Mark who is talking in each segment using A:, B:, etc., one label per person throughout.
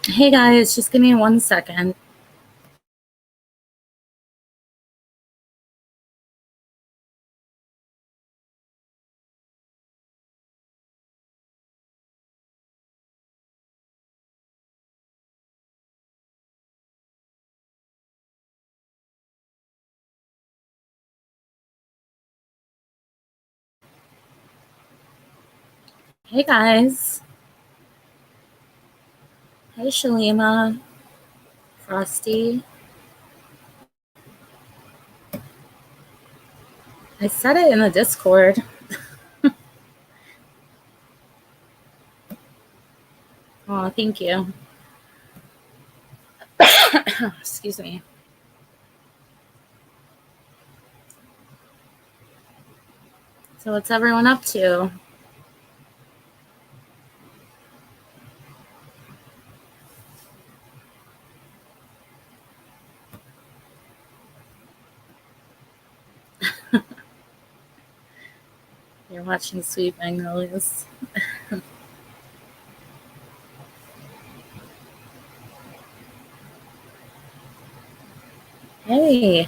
A: Hey guys, just give me 1 second. Hey guys. Hey Shalima, Frosty. I said it in the Discord. Oh, thank you. Excuse me. So what's everyone up to? You're watching Sweet Magnolias. Hey.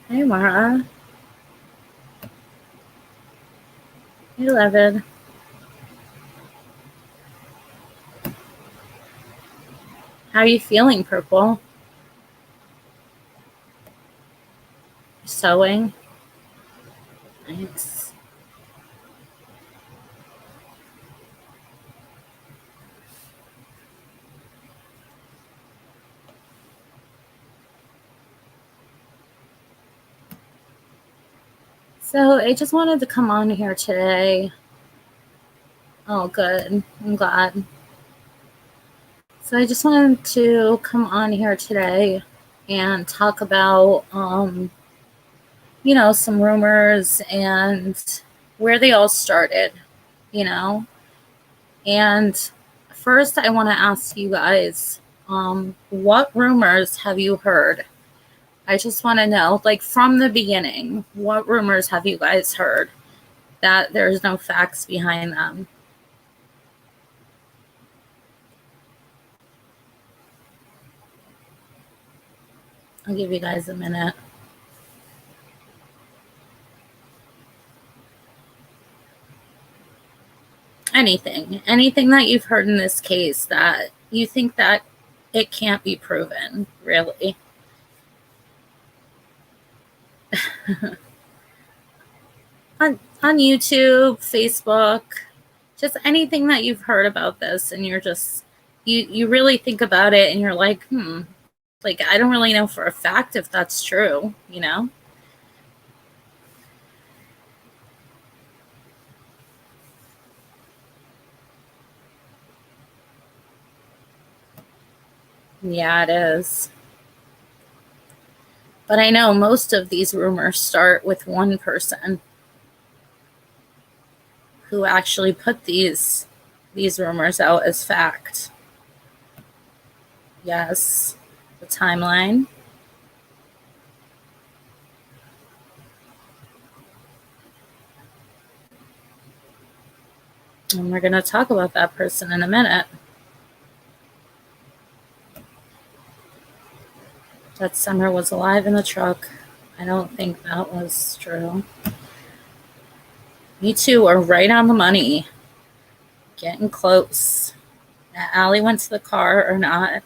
A: Hey Mara. Hey Levin. How are you feeling, Purple? Sewing? Nice. So I just wanted to come on here today. Oh, good. I'm glad. So I just wanted to come on here today and talk about, some rumors and where they all started, you know. And first, I want to ask you guys, what rumors have you heard? I just want to know, like from the beginning, what rumors have you guys heard that there's no facts behind them? I'll give you guys a minute. Anything that you've heard in this case that you think that it can't be proven, really. On YouTube, Facebook, just anything that you've heard about this and you're just you really think about it and you're like, like I don't really know for a fact if that's true, you know? Yeah, it is. But I know most of these rumors start with one person who actually put these rumors out as fact. Yes. The timeline. And we're going to talk about that person in a minute. That Summer was alive in the truck. I don't think that was true. You two are right on the money. Getting close. Allie went to the car or not.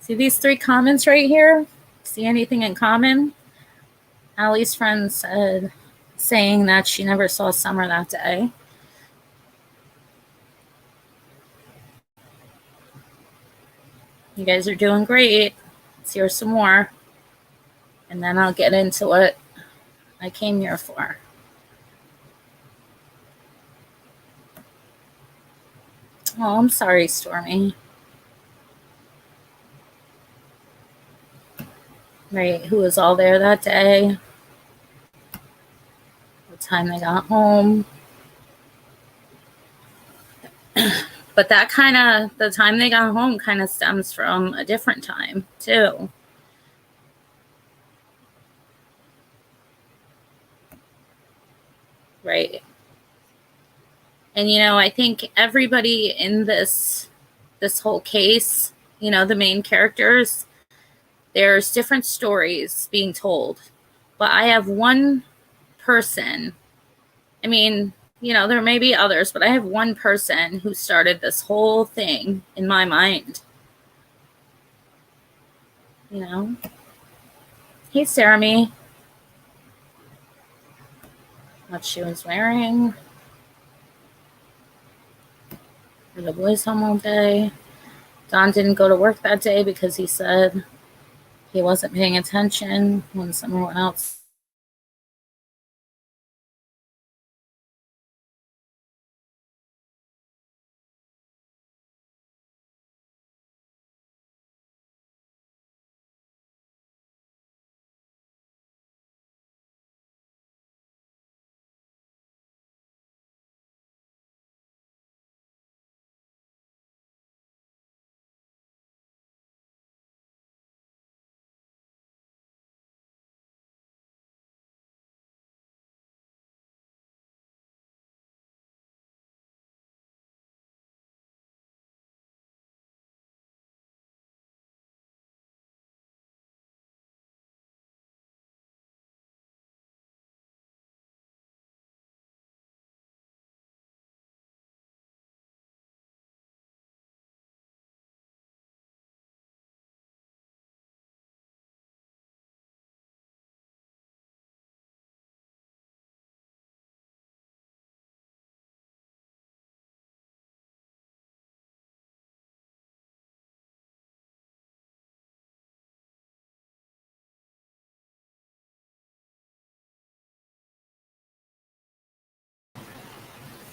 A: See these 3 comments right here? See anything in common? Allie's friend said, saying that she never saw Summer that day. You guys are doing great. Let's hear some more. And then I'll get into what I came here for. Oh, I'm sorry, Stormy. Right, who was all there that day? What time they got home? But that kind of, the time they got home kind of stems from a different time, too. right? And, you know, I think everybody in this whole case, you know, the main characters, there's different stories being told. But I have one person. I mean, you know, there may be others, but I have one person who started this whole thing in my mind. You know? Hey, Jeremy. What she was wearing. For the boys home all day. Don didn't go to work that day because he said he wasn't paying attention when someone else.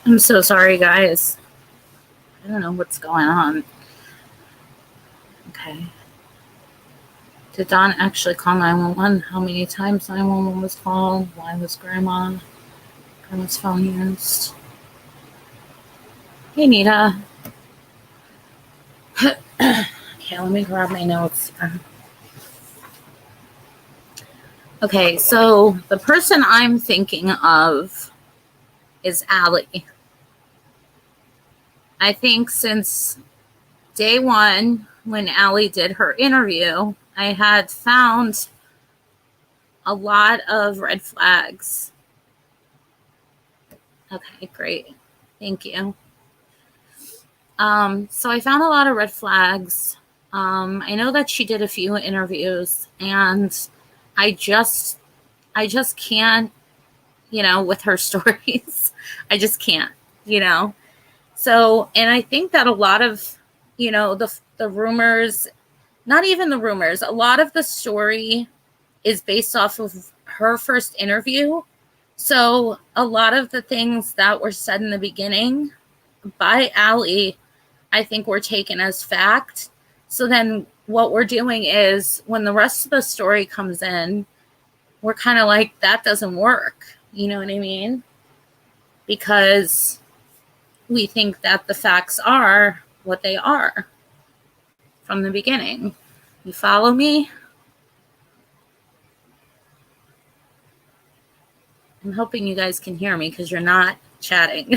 A: I'm so sorry, guys. I don't know what's going on. Okay. Did Don actually call 911? How many times 911 was called? Why was Grandma's phone used? Hey, Nita. Okay, let me grab my notes. Okay, so the person I'm thinking of is Allie. I think since day one, when Allie did her interview, I had found a lot of red flags. Okay, great. Thank you. So I found a lot of red flags. I know that she did a few interviews, and I just can't, you know, with her stories. I just can't, you know. So, and I think that a lot of, you know, the rumors, not even the rumors, a lot of the story is based off of her first interview. So a lot of the things that were said in the beginning by Allie, I think were taken as fact. So then what we're doing is when the rest of the story comes in, we're kind of like, that doesn't work. You know what I mean? Because we think that the facts are what they are from the beginning. You follow me? I'm hoping you guys can hear me because you're not chatting.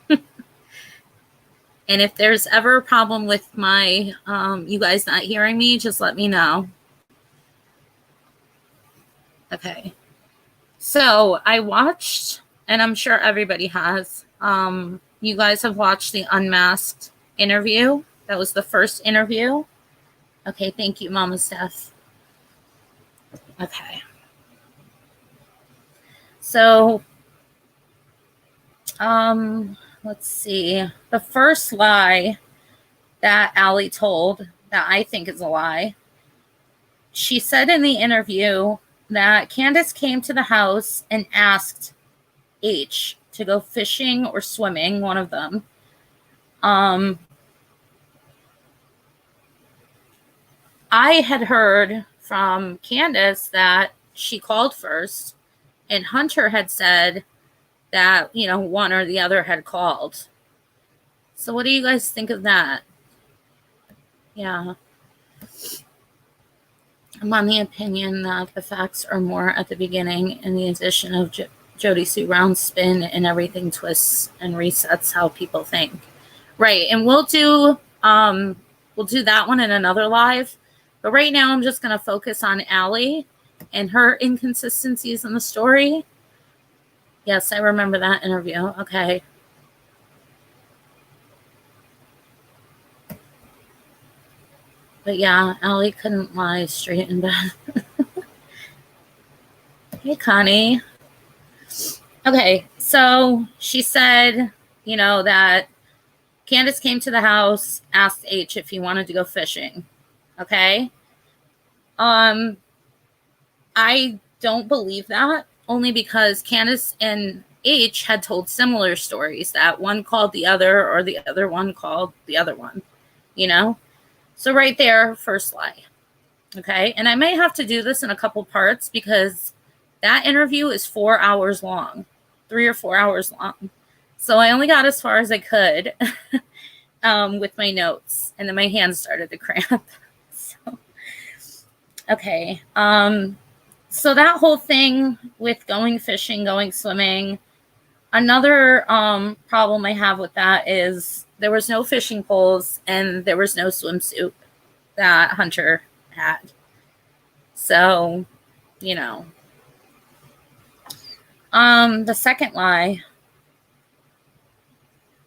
A: And if there's ever a problem with my you guys not hearing me, just let me know. Okay. So I watched, and I'm sure everybody has, you guys have watched the Unmasked interview. That was the first interview. Okay, thank you, Mama Steph. Okay. So, let's see. The first lie that Allie told that I think is a lie, she said in the interview that Candace came to the house and asked H to go fishing or swimming, one of them. I had heard from Candace that she called first, and Hunter had said that, you know, one or the other had called. So what do you guys think of that? Yeah. I'm on the opinion that the facts are more at the beginning, and the addition of Jody Sue Brown's spin and everything twists and resets how people think. Right. And we'll do that one in another live. But right now I'm just going to focus on Allie and her inconsistencies in the story. Yes, I remember that interview. Okay. But yeah, Allie couldn't lie straight in bed. Hey, Connie. Okay, so she said, that Candace came to the house, asked H if he wanted to go fishing. Okay. I don't believe that, only because Candace and H had told similar stories, that one called the other or the other one called the other one, So right there, first lie. Okay. And I may have to do this in a couple parts because that interview is 4 hours long, 3 or 4 hours long. So I only got as far as I could with my notes, and then my hands started to cramp. Okay. So that whole thing with going fishing, going swimming, another problem I have with that is there was no fishing poles and there was no swimsuit that Hunter had. So, the second lie,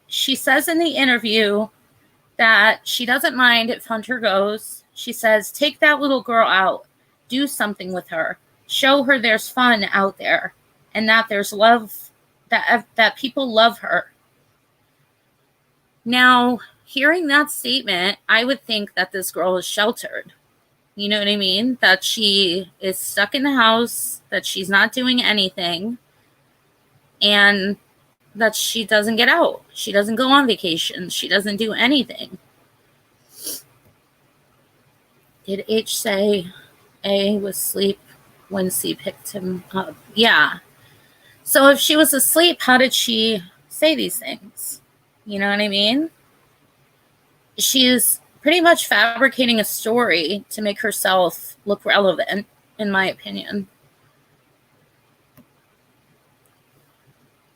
A: she says in the interview that she doesn't mind if Hunter goes. She says, take that little girl out, do something with her, show her there's fun out there, and that there's love, that people love her. Now, hearing that statement, I would think that this girl is sheltered. You know what I mean? That she is stuck in the house, that she's not doing anything, and that she doesn't get out. She doesn't go on vacation. She doesn't do anything. Did H say A was asleep when C picked him up? Yeah. So if she was asleep, how did she say these things? You know what I mean? She's pretty much fabricating a story to make herself look relevant, in my opinion.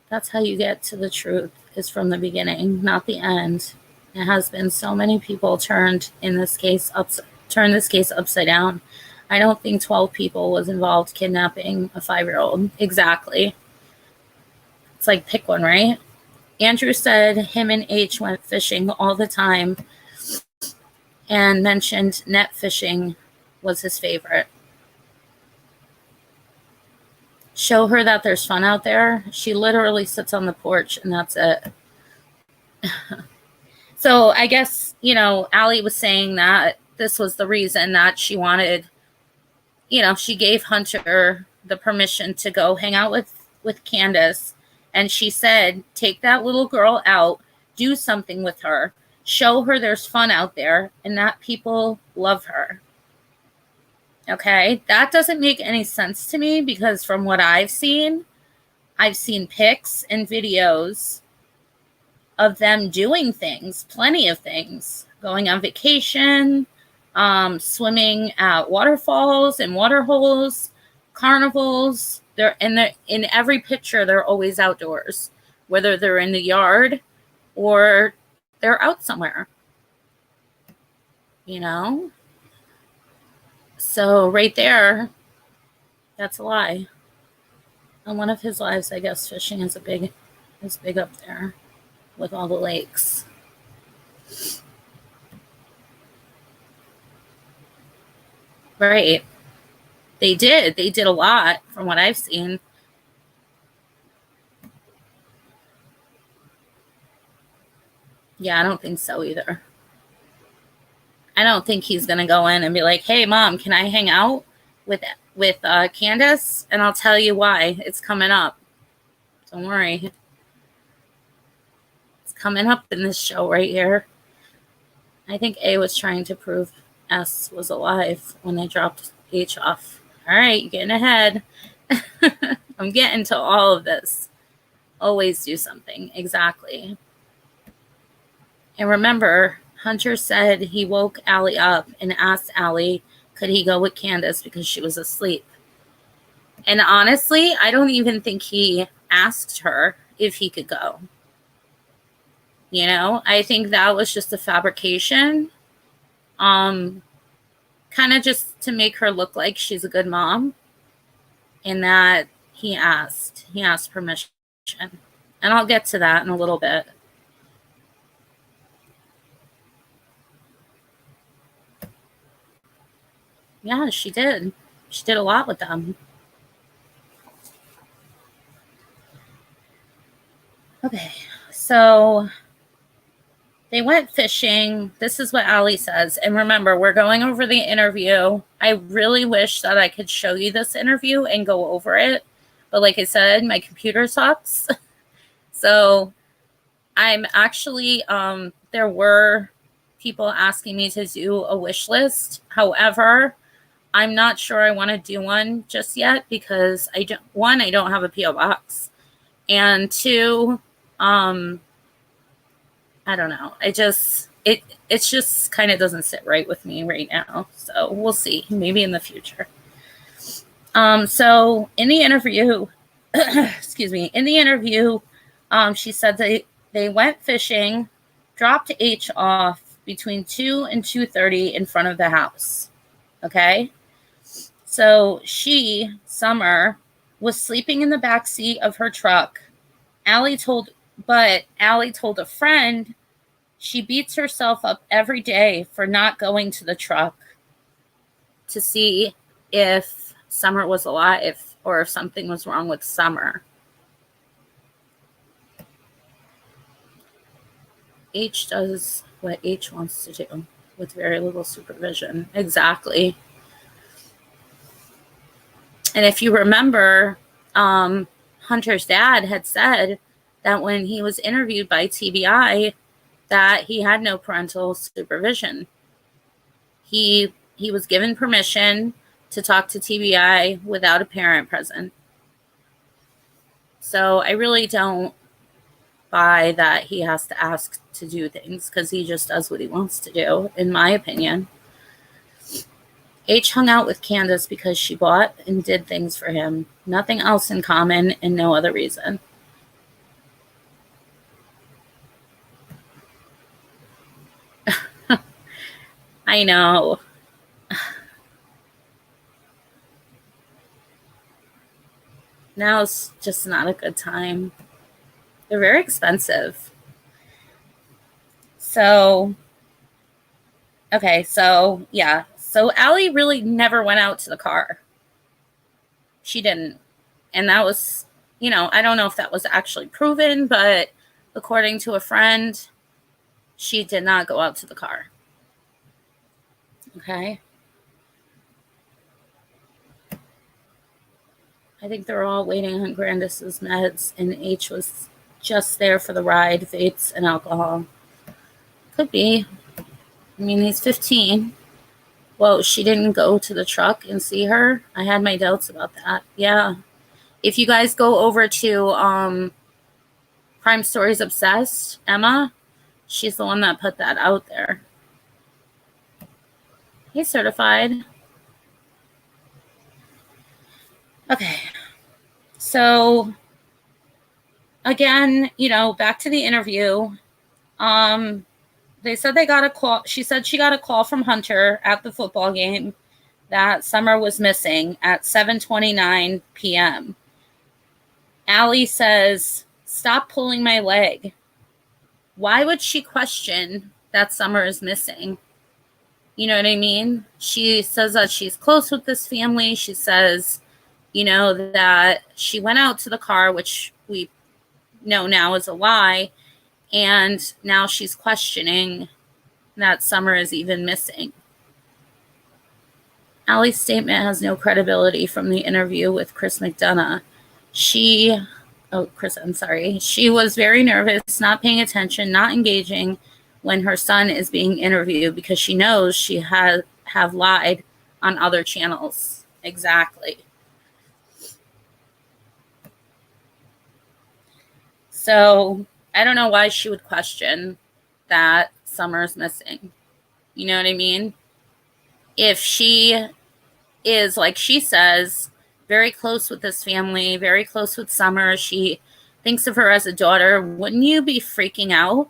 A: That's how you get to the truth, is from the beginning, not the end. It has been so many people turned this case upside down. I don't think 12 people was involved kidnapping a 5-year-old. Exactly. It's like, pick one, right? Andrew said him and H went fishing all the time and mentioned net fishing was his favorite. Show her that there's fun out there. She literally sits on the porch and that's it. So I guess, Allie was saying that this was the reason that she wanted, she gave Hunter the permission to go hang out with Candace. And she said, take that little girl out, do something with her, show her there's fun out there and that people love her. Okay, that doesn't make any sense to me because from what I've seen pics and videos of them doing things, plenty of things, going on vacation, swimming at waterfalls and water holes, carnivals. They're in every picture, they're always outdoors, whether they're in the yard or they're out somewhere, So right there, that's a lie. On one of his lives, I guess fishing is big up there with all the lakes. Right. They did a lot from what I've seen. Yeah, I don't think so either. I don't think he's going to go in and be like, hey, Mom, can I hang out with Candace? And I'll tell you why. It's coming up. Don't worry. It's coming up in this show right here. I think A was trying to prove S was alive when they dropped H off. All right, you're getting ahead. I'm getting to all of this. Always do something. Exactly. And remember, Hunter said he woke Allie up and asked Allie, could he go with Candace because she was asleep. And honestly, I don't even think he asked her if he could go. You know, I think that was just a fabrication, kind of just to make her look like she's a good mom, and that he asked permission. And I'll get to that in a little bit. Yeah, she did. She did a lot with them. Okay, so they went fishing. This is what Allie says. And remember, we're going over the interview. I really wish that I could show you this interview and go over it. But like I said, my computer sucks. So I'm actually, there were people asking me to do a wish list. However, I'm not sure I want to do one just yet because I don't have a P.O. box. And two, I don't know. It's just kind of doesn't sit right with me right now. So we'll see. Maybe in the future. So in the interview, excuse me, in the interview, she said they went fishing, dropped H off between 2 and 2:30 in front of the house. Okay. So Summer, was sleeping in the back seat of her truck. Allie told a friend she beats herself up every day for not going to the truck to see if Summer was alive or if something was wrong with Summer. H does what H wants to do with very little supervision. Exactly. And if you remember, Hunter's dad had said that when he was interviewed by TBI, that he had no parental supervision. He was given permission to talk to TBI without a parent present. So I really don't buy that he has to ask to do things because he just does what he wants to do, in my opinion. H hung out with Candace because she bought and did things for him. Nothing else in common and no other reason. I know. Now it's just not a good time. They're very expensive. So, okay, so yeah. So Allie really never went out to the car. She didn't. And that was, I don't know if that was actually proven, but according to a friend, she did not go out to the car. Okay. I think they're all waiting on Grandis's meds, and H was just there for the ride, vapes, and alcohol. Could be. I mean, he's 15. Well, she didn't go to the truck and see her. I had my doubts about that. Yeah. If you guys go over to Crime Stories Obsessed, Emma, she's the one that put that out there. He's certified. Okay. So, again, back to the interview. They said they got a call. She said she got a call from Hunter at the football game that Summer was missing at 7:29 p.m. Allie says, "Stop pulling my leg." Why would she question that Summer is missing? You know what I mean? She says that she's close with this family. She says, that she went out to the car, which we know now is a lie. And now she's questioning that Summer is even missing. Allie's statement has no credibility from the interview with Chris McDonough. She was very nervous, not paying attention, not engaging when her son is being interviewed because she knows she have lied on other channels. Exactly. So I don't know why she would question that Summer's missing. You know what I mean? If she is, like she says, very close with this family, very close with Summer. She thinks of her as a daughter. Wouldn't you be freaking out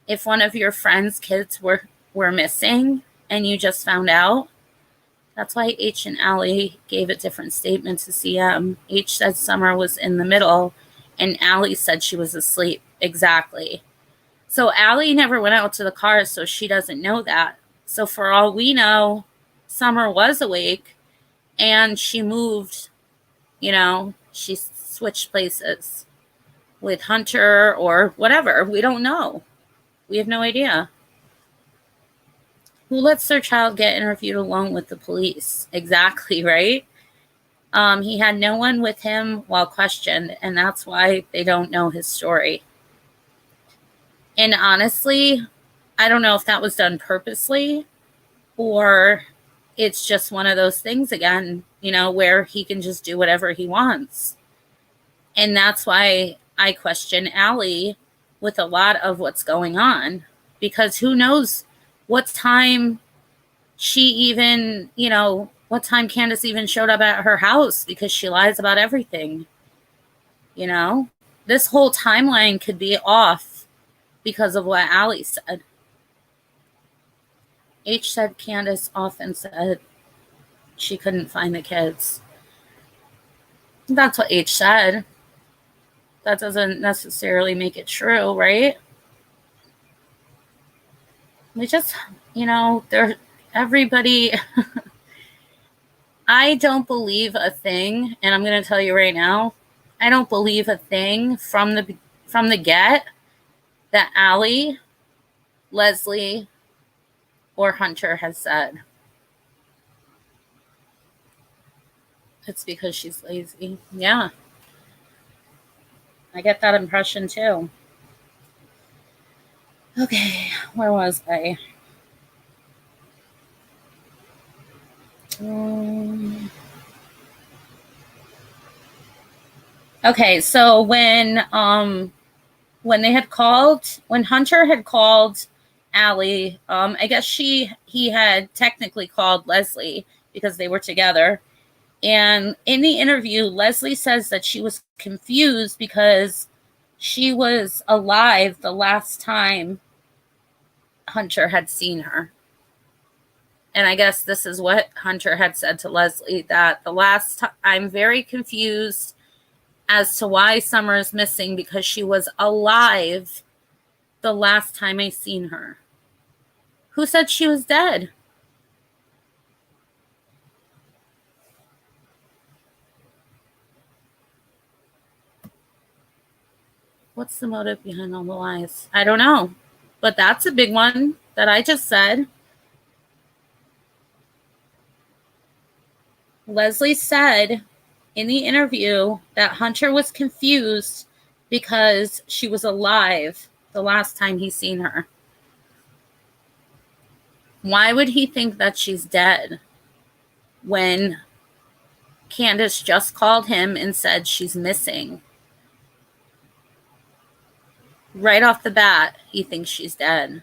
A: if one of your friend's kids were missing and you just found out? That's why H and Allie gave a different statement to CM. H said Summer was in the middle, and Allie said she was asleep. Exactly. So Allie never went out to the car, so she doesn't know that. So for all we know, Summer was awake, and she moved, she switched places with Hunter or whatever. We don't know. We have no idea. Who lets their child get interviewed alone with the police? Exactly, right? He had no one with him while questioned, and that's why they don't know his story. And honestly, I don't know if that was done purposely or it's just one of those things again, where he can just do whatever he wants. And that's why I question Allie with a lot of what's going on, because who knows what time she even, what time Candace even showed up at her house, because she lies about everything. This whole timeline could be off because of what Allie said. H said Candace often said she couldn't find the kids. That's what H said. That doesn't necessarily make it true, right? We just, everybody, I don't believe a thing, and I'm going to tell you right now, I don't believe a thing from the get that Allie, Leslie, or Hunter has said. It's because she's lazy. Yeah. I get that impression too. Okay, where was I? Okay, so when Hunter had called Allie, I guess he had technically called Leslie because they were together. And in the interview, Leslie says that she was confused because she was alive the last time Hunter had seen her. And I guess this is what Hunter had said to Leslie, that the last time, I'm very confused as to why Summer is missing because she was alive the last time I seen her. Who said she was dead? What's the motive behind all the lies? I don't know. But that's a big one that I just said. Leslie said in the interview that Hunter was confused because she was alive the last time he seen her. Why would he think that she's dead when Candace just called him and said she's missing? Right off the bat, he thinks she's dead.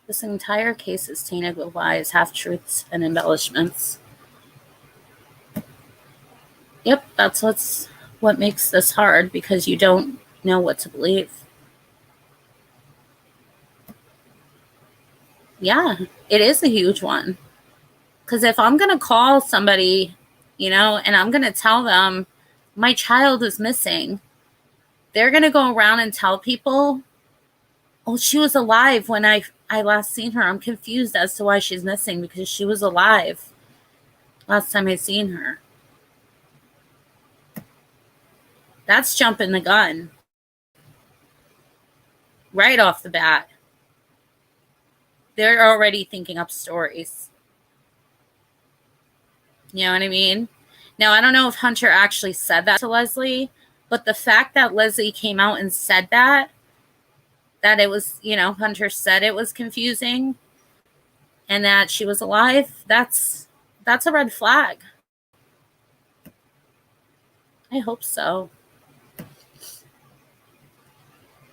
A: This entire case is tainted with lies, half-truths, and embellishments. Yep, that's what makes this hard, because you don't know what to believe. Yeah, it is a huge one. Because if I'm going to call somebody, and I'm going to tell them my child is missing, they're going to go around and tell people, oh, she was alive when I last seen her. I'm confused as to why she's missing because she was alive last time I seen her. That's jumping the gun. Right off the bat. They're already thinking up stories. You know what I mean? Now, I don't know if Hunter actually said that to Leslie, but the fact that Leslie came out and said that it was, Hunter said it was confusing and that she was alive, that's a red flag. I hope so.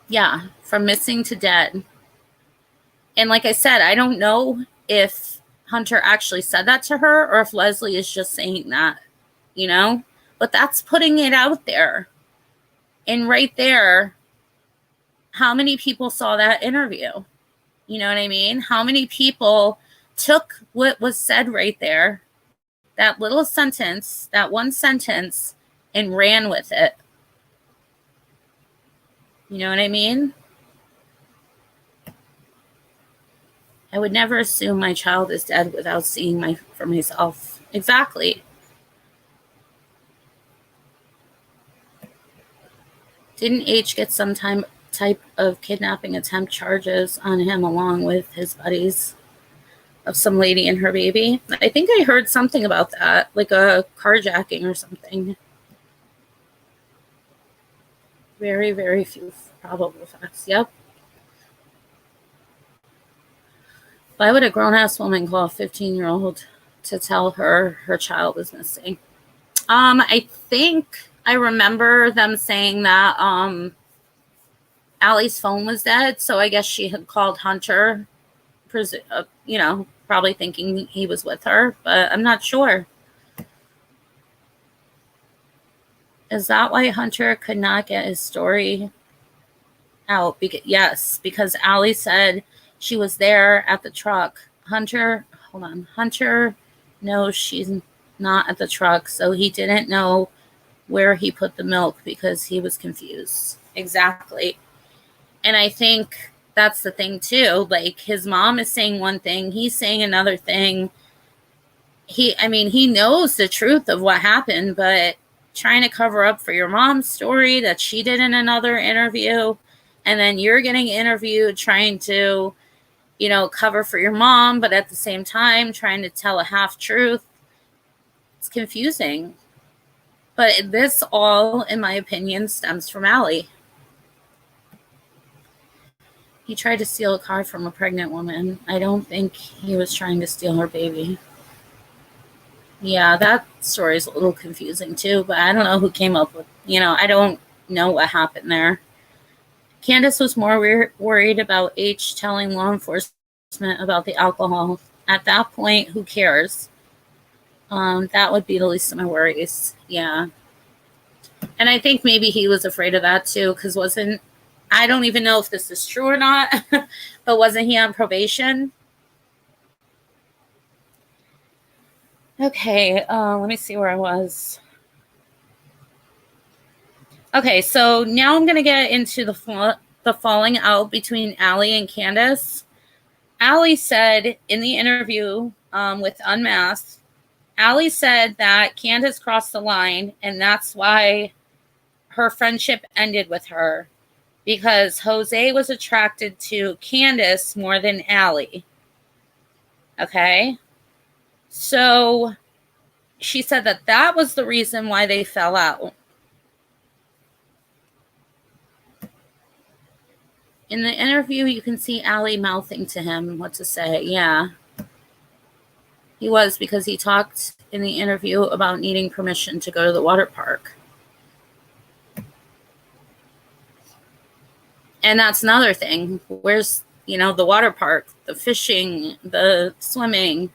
A: Yeah, from missing to dead. And like I said, I don't know if Hunter actually said that to her or if Leslie is just saying that, you know? But that's putting it out there. And right there, how many people saw that interview? You know what I mean? How many people took what was said right there, that little sentence, that one sentence, and ran with it? You know what I mean? I would never assume my child is dead without seeing for myself. Exactly. Didn't H get some type of kidnapping attempt charges on him along with his buddies of some lady and her baby? I think I heard something about that, like a carjacking or something. Very, very few probable facts. Yep. Why would a grown-ass woman call a 15-year-old to tell her her child is missing? I think I remember them saying that Allie's phone was dead, so I guess she had called Hunter, probably thinking he was with her, but I'm not sure. Is that why Hunter could not get his story out? Yes, because Allie said she was there at the truck. Hunter knows she's not at the truck, so he didn't know where he put the milk because he was confused. Exactly. And I think that's the thing too. Like, his mom is saying one thing, he's saying another thing. He knows the truth of what happened, but trying to cover up for your mom's story that she did in another interview, and then you're getting interviewed trying to, cover for your mom, but at the same time trying to tell a half truth. It's confusing. But this all, in my opinion, stems from Allie. He tried to steal a car from a pregnant woman. I don't think he was trying to steal her baby. Yeah, that story is a little confusing too, but I don't know who came up with, I don't know what happened there. Candace was more worried about H telling law enforcement about the alcohol. At that point, who cares? That would be the least of my worries. Yeah. And I think maybe he was afraid of that too, because I don't even know if this is true or not, but wasn't he on probation? Okay, let me see where I was. Okay, so now I'm going to get into the falling out between Allie and Candace. Allie said in the interview with Unmasked, Allie said that Candace crossed the line, and that's why her friendship ended with her, because Jose was attracted to Candace more than Allie. Okay? So she said that was the reason why they fell out. In the interview, you can see Allie mouthing to him what to say. Yeah. He was, because he talked in the interview about needing permission to go to the water park. And that's another thing. Where's, the water park, the fishing, the swimming?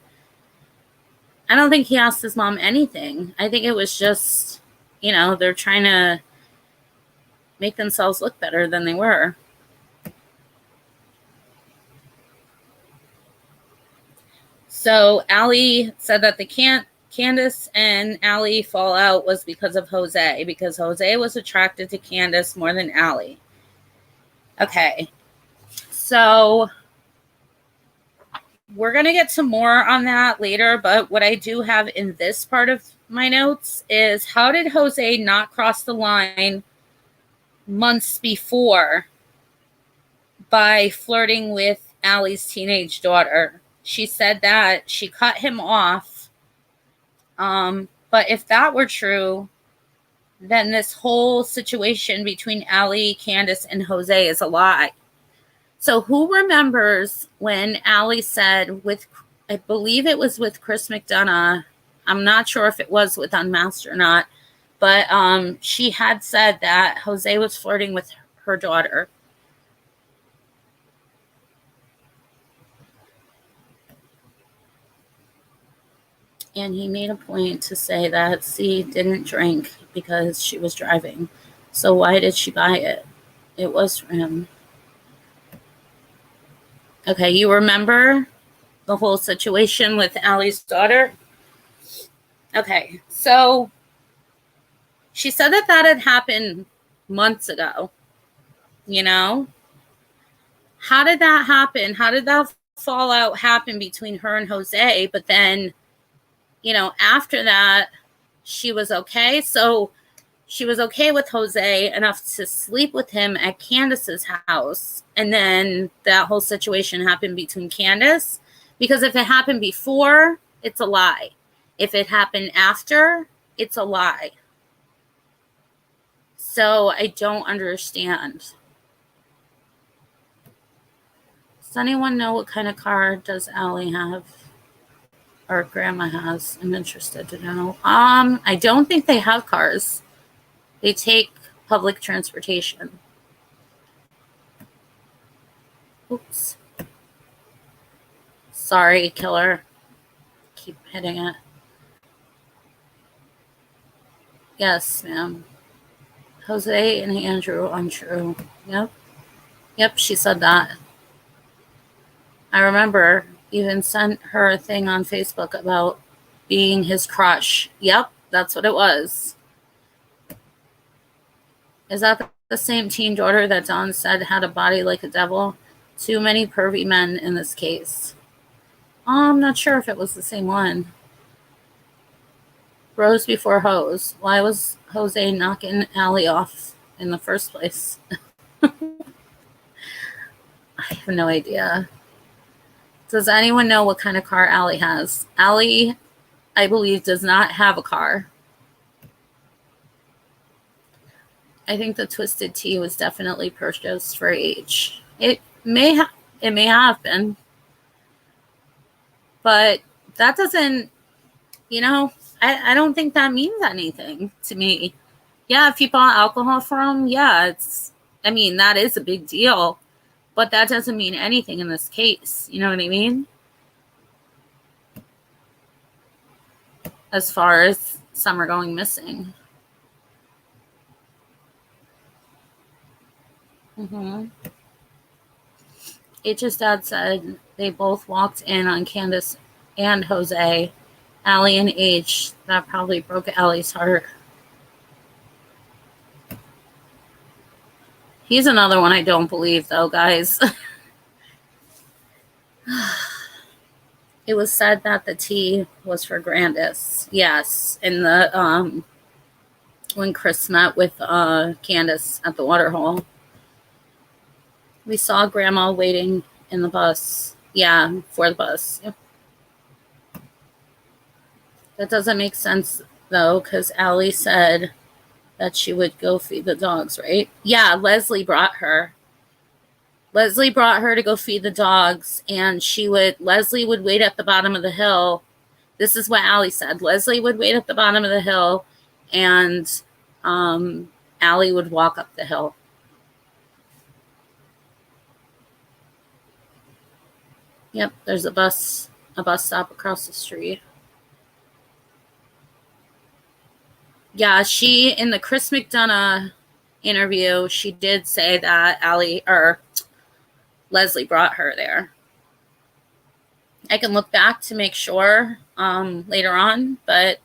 A: I don't think he asked his mom anything. I think it was just, they're trying to make themselves look better than they were. So Allie said that the Candace and Allie fallout was because of Jose, because Jose was attracted to Candace more than Allie. Okay. So we're going to get to more on that later, but what I do have in this part of my notes is, how did Jose not cross the line months before by flirting with Allie's teenage daughter? She said that she cut him off. But if that were true, then this whole situation between Allie, Candace, and Jose is a lie. So who remembers when Allie said I believe it was with Chris McDonough. I'm not sure if it was with Unmasked or not, but she had said that Jose was flirting with her daughter. And he made a point to say that C didn't drink because she was driving. So why did she buy it? It was for him. Okay, you remember the whole situation with Allie's daughter? Okay, so she said that had happened months ago. You know? How did that happen? How did that fallout happen between her and Jose? But then, after that, she was okay. So she was okay with Jose enough to sleep with him at Candace's house. And then that whole situation happened between Candace. Because if it happened before, it's a lie. If it happened after, it's a lie. So I don't understand. Does anyone know what kind of car does Allie have? Or Grandma has? I'm interested to know. I don't think they have cars. They take public transportation. Oops. Sorry, killer. Keep hitting it. Yes, ma'am. Jose and Andrew, untrue. Yep, she said that. I remember even sent her a thing on Facebook about being his crush. Yep, that's what it was. Is that the same teen daughter that Don said had a body like a devil? Too many pervy men in this case. I'm not sure if it was the same one. Rose before hose. Why was Jose knocking Allie off in the first place? I have no idea. Does anyone know what kind of car Allie has? Allie, I believe, does not have a car. I think the Twisted Tea was definitely purchased for age. It may have been. But that doesn't, I don't think that means anything to me. Yeah, if you bought alcohol from, that is a big deal. But that doesn't mean anything in this case. You know what I mean? As far as Summer going missing. H's dad said they both walked in on Candace and Jose. Allie and H. That probably broke Allie's heart. He's another one I don't believe, though, guys. It was said that the tea was for Grandis. Yes, in the when Chris met with Candace at the waterhole. We saw Grandma waiting in the bus. Yeah, for the bus. Yep. That doesn't make sense, though, because Allie said that she would go feed the dogs, right? Yeah, Leslie brought her. Leslie brought her to go feed the dogs, and Leslie would wait at the bottom of the hill. This is what Allie said. Leslie would wait at the bottom of the hill, and Allie would walk up the hill. Yep, there's a bus stop across the street. Yeah, in the Chris McDonough interview, she did say that Leslie brought her there. I can look back to make sure later on, but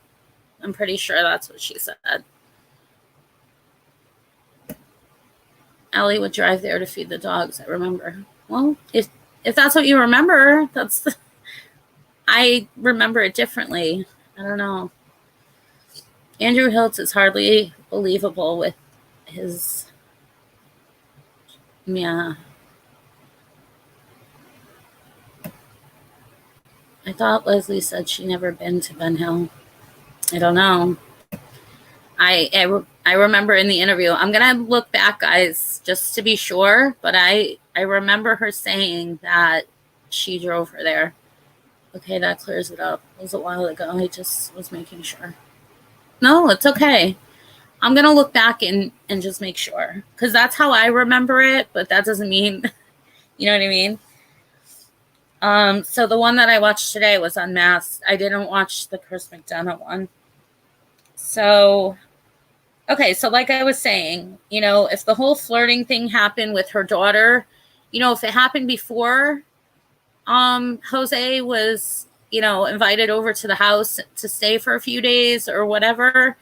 A: I'm pretty sure that's what she said. Allie would drive there to feed the dogs, I remember. Well, if that's what you remember, I remember it differently. I don't know. Andrew Hiltz is hardly believable with his... Yeah. I thought Leslie said she'd never been to Ben Hill. I don't know. I remember in the interview, I'm going to look back, guys, just to be sure, but I remember her saying that she drove her there. Okay, that clears it up. It was a while ago. I just was making sure. No, it's okay. I'm going to look back and just make sure, because that's how I remember it, but that doesn't mean, you know what I mean? So the one that I watched today was Unmasked. I didn't watch the Chris McDonough one. So, okay, so like I was saying, if the whole flirting thing happened with her daughter, if it happened before Jose was, invited over to the house to stay for a few days or whatever,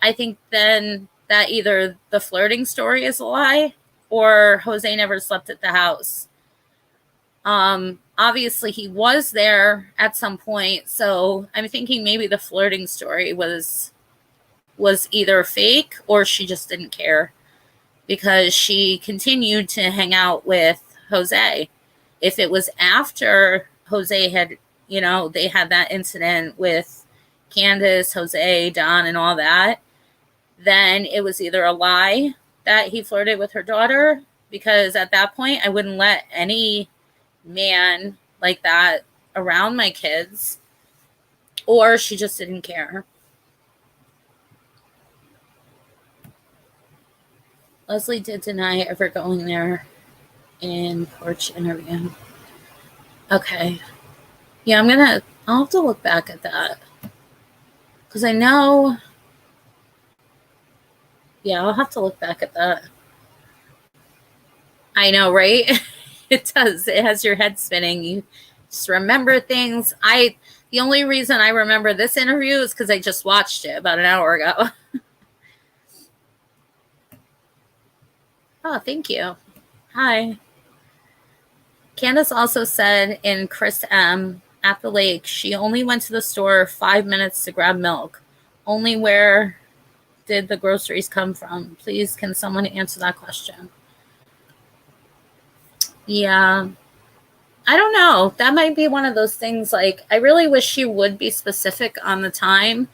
A: I think then that either the flirting story is a lie or Jose never slept at the house. Obviously he was there at some point, so I'm thinking maybe the flirting story was either fake or she just didn't care because she continued to hang out with Jose. If it was after Jose had, they had that incident with Candace, Jose, Don, and all that, then it was either a lie that he flirted with her daughter, because at that point I wouldn't let any man like that around my kids, or she just didn't care. Leslie did deny ever going there in porch interview. Okay. Yeah, I'll have to look back at that. Because I know, yeah, I'll have to look back at that. I know, right? It does. It has your head spinning. You just remember things. The only reason I remember this interview is because I just watched it about an hour ago. Oh, thank you. Hi. Candace also said in Chris M. at the lake, she only went to the store 5 minutes to grab milk. Only where did the groceries come from? Please, can someone answer that question? Yeah. I don't know. That might be one of those things, like, I really wish she would be specific on the time.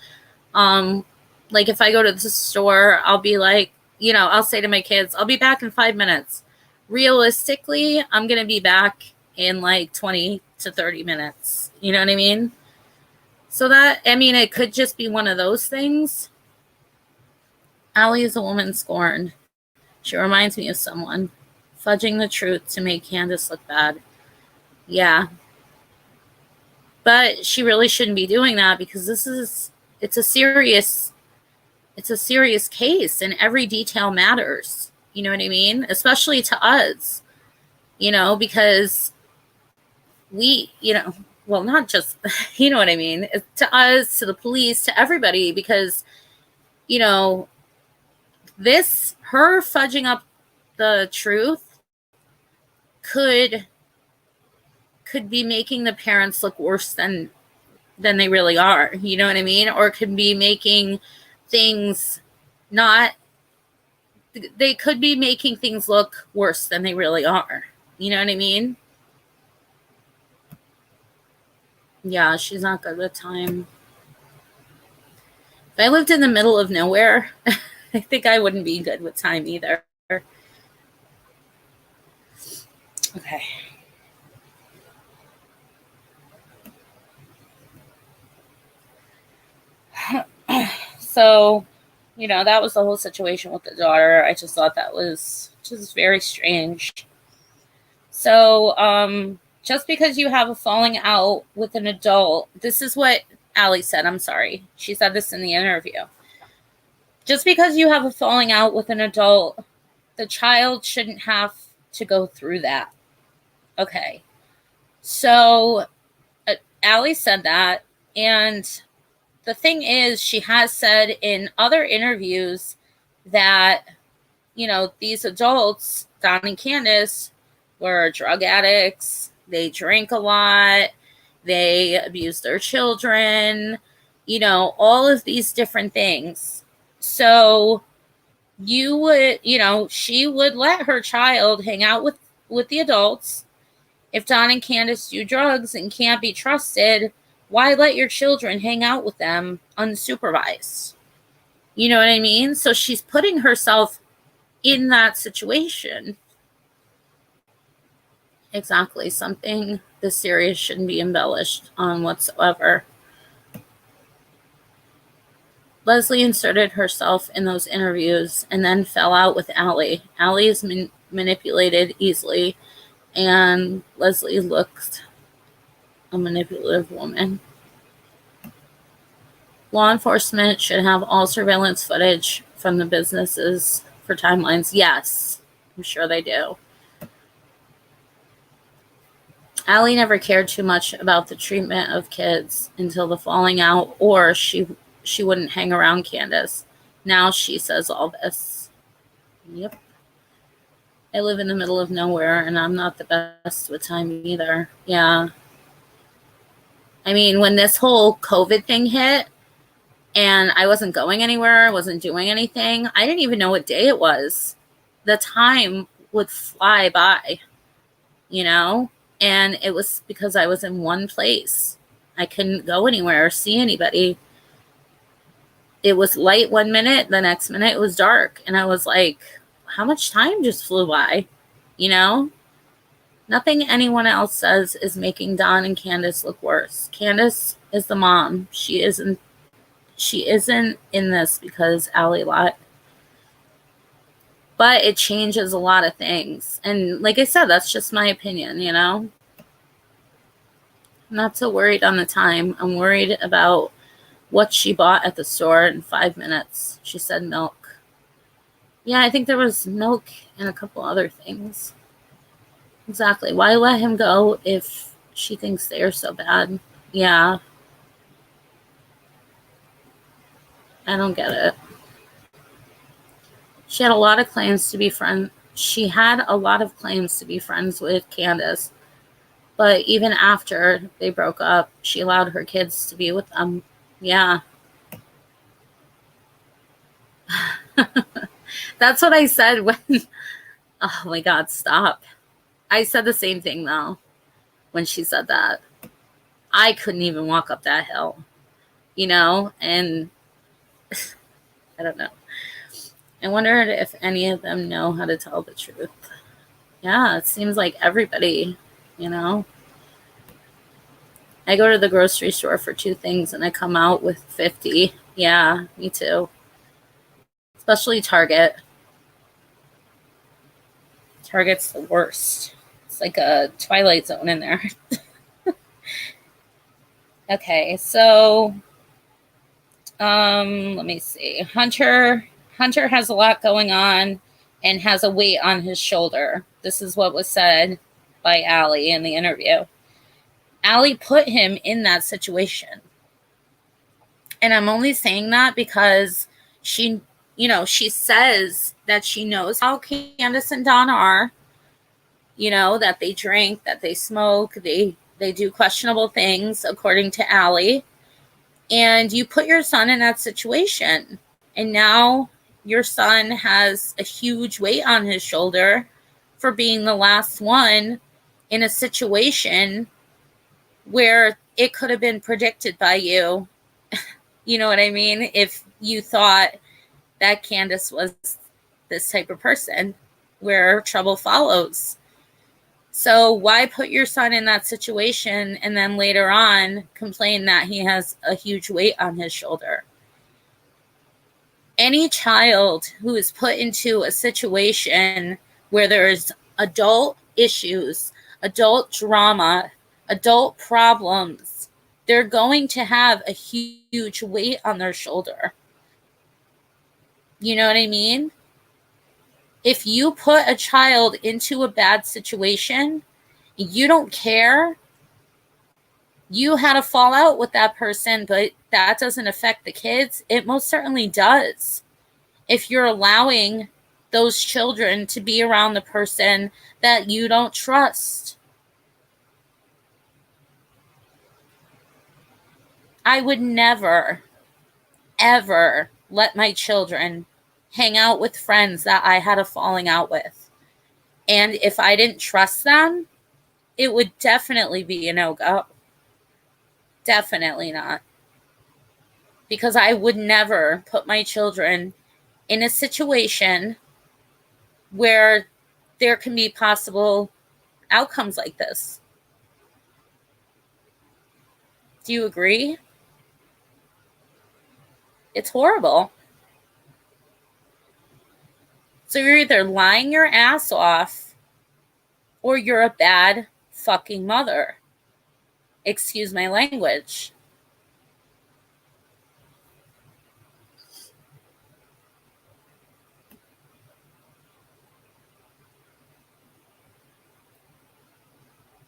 A: Like, if I go to the store, I'll be like, I'll say to my kids, I'll be back in 5 minutes. Realistically, I'm going to be back in like 20 to 30 minutes. You know what I mean? So it could just be one of those things. Allie is a woman scorned. She reminds me of someone. Fudging the truth to make Candace look bad. Yeah. But she really shouldn't be doing that, because it's a serious case and every detail matters. You know what I mean? Especially to us, because we, well, not just, you know what I mean? To us, to the police, to everybody, because, her fudging up the truth could be making the parents look worse than they really are. You know what I mean? Or could be making things they could be making things look worse than they really are. You know what I mean? Yeah, she's not good with time. If I lived in the middle of nowhere, I think I wouldn't be good with time either. Okay. So, that was the whole situation with the daughter. I just thought that was just very strange. So, just because you have a falling out with an adult, this is what Allie said. I'm sorry. She said this in the interview. Just because you have a falling out with an adult, the child shouldn't have to go through that. Okay. So, Allie said that, and the thing is, she has said in other interviews that, these adults, Don and Candace, were drug addicts. They drank a lot. They abused their children, all of these different things. So she would let her child hang out with the adults. If Don and Candace do drugs and can't be trusted, why let your children hang out with them unsupervised? You know what I mean? So she's putting herself in that situation. Exactly. Something this serious shouldn't be embellished on whatsoever. Leslie inserted herself in those interviews and then fell out with Allie. Allie is manipulated easily, and Leslie looked a manipulative woman. Law enforcement should have all surveillance footage from the businesses for timelines. Yes, I'm sure they do. Allie never cared too much about the treatment of kids until the falling out, or she wouldn't hang around Candace. Now she says all this. Yep. I live in the middle of nowhere, and I'm not the best with time either. Yeah. I mean, when this whole COVID thing hit, and I wasn't going anywhere, I wasn't doing anything, I didn't even know what day it was. The time would fly by, you know? And it was because I was in one place. I couldn't go anywhere or see anybody. It was light one minute, the next minute it was dark. And I was like, how much time just flew by? You know? Nothing anyone else says is making Don and Candace look worse. Candace is the mom. She isn't in this because Allie lied. But it changes a lot of things. And like I said, that's just my opinion, you know? I'm not so worried on the time. I'm worried about what she bought at the store in 5 minutes. She said milk. Yeah, I think there was milk and a couple other things. Exactly. Why let him go if she thinks they are so bad? Yeah. I don't get it. She had a lot of claims to be friends. She had a lot of claims to be friends with Candace. But even after they broke up, she allowed her kids to be with them. Yeah. That's what I said when... Oh my God, stop. I said the same thing, though, when she said that. I couldn't even walk up that hill, you know? And I don't know. I wondered if any of them know how to tell the truth. Yeah, it seems like everybody, you know? I go to the grocery store for 2 things and I come out with 50. Yeah, me too. Especially Target. Target's the worst. It's like a Twilight Zone in there. Okay, so let me see. Hunter has a lot going on and has a weight on his shoulder. This is what was said by Allie in the interview. Allie put him in that situation. And I'm only saying that because she says that she knows how Candace and Don are, you know, that they drink, that they smoke, they do questionable things, according to Allie. And you put your son in that situation. And now your son has a huge weight on his shoulder for being the last one in a situation where it could have been predicted by you. You know what I mean? If you thought that Candace was this type of person where trouble follows. So why put your son in that situation and then later on complain that he has a huge weight on his shoulder? Any child who is put into a situation where there's adult issues, adult drama, adult problems, they're going to have a huge weight on their shoulder. You know what I mean? If you put a child into a bad situation, you don't care. You had a fallout with that person, but that doesn't affect the kids. It most certainly does. If you're allowing those children to be around the person that you don't trust. I would never, ever let my children hang out with friends that I had a falling out with. And if I didn't trust them, it would definitely be a no-go. Definitely not. Because I would never put my children in a situation where there can be possible outcomes like this. Do you agree? It's horrible. So you're either lying your ass off or you're a bad fucking mother. Excuse my language.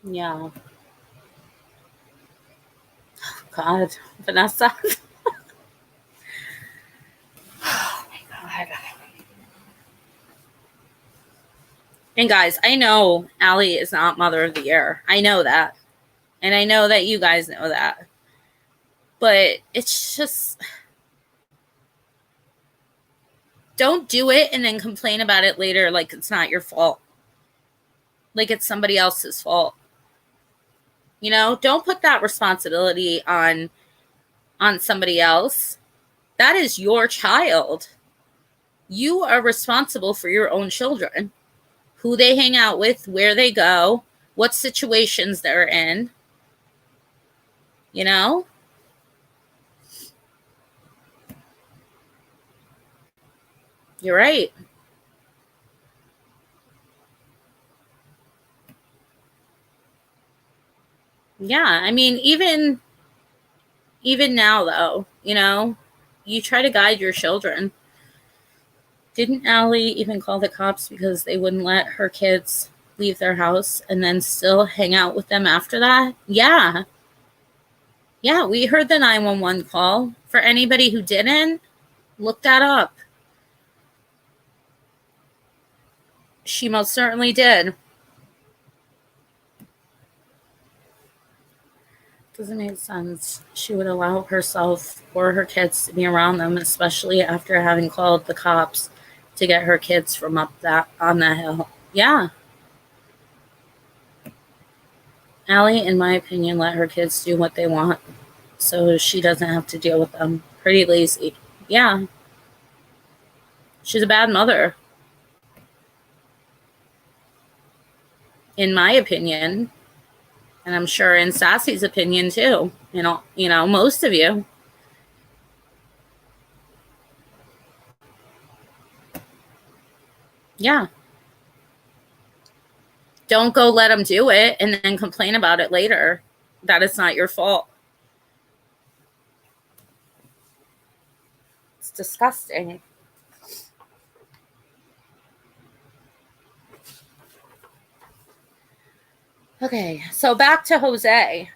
A: Yeah. God, Vanessa. Oh my God. And guys, I know Allie is not Mother of the Year. I know that. And I know that you guys know that. But it's just, don't do it and then complain about it later like it's not your fault. Like it's somebody else's fault. You know, don't put that responsibility on somebody else. That is your child. You are responsible for your own children. Who they hang out with, where they go, what situations they're in. You know? You're right. Yeah, I mean, even now though, you know, you try to guide your children. Didn't Allie even call the cops because they wouldn't let her kids leave their house and then still hang out with them after that? Yeah. Yeah, we heard the 911 call. For anybody who didn't, look that up. She most certainly did. Doesn't make sense. She would allow herself or her kids to be around them, especially after having called the cops to get her kids from up that on that hill. Yeah. Allie, in my opinion, let her kids do what they want so she doesn't have to deal with them. Pretty lazy. Yeah. She's a bad mother, in my opinion. And I'm sure in Sassy's opinion too. Most of you. Yeah. Don't go let them do it and then complain about it later. That it's not your fault. It's disgusting. Okay, so back to Jose.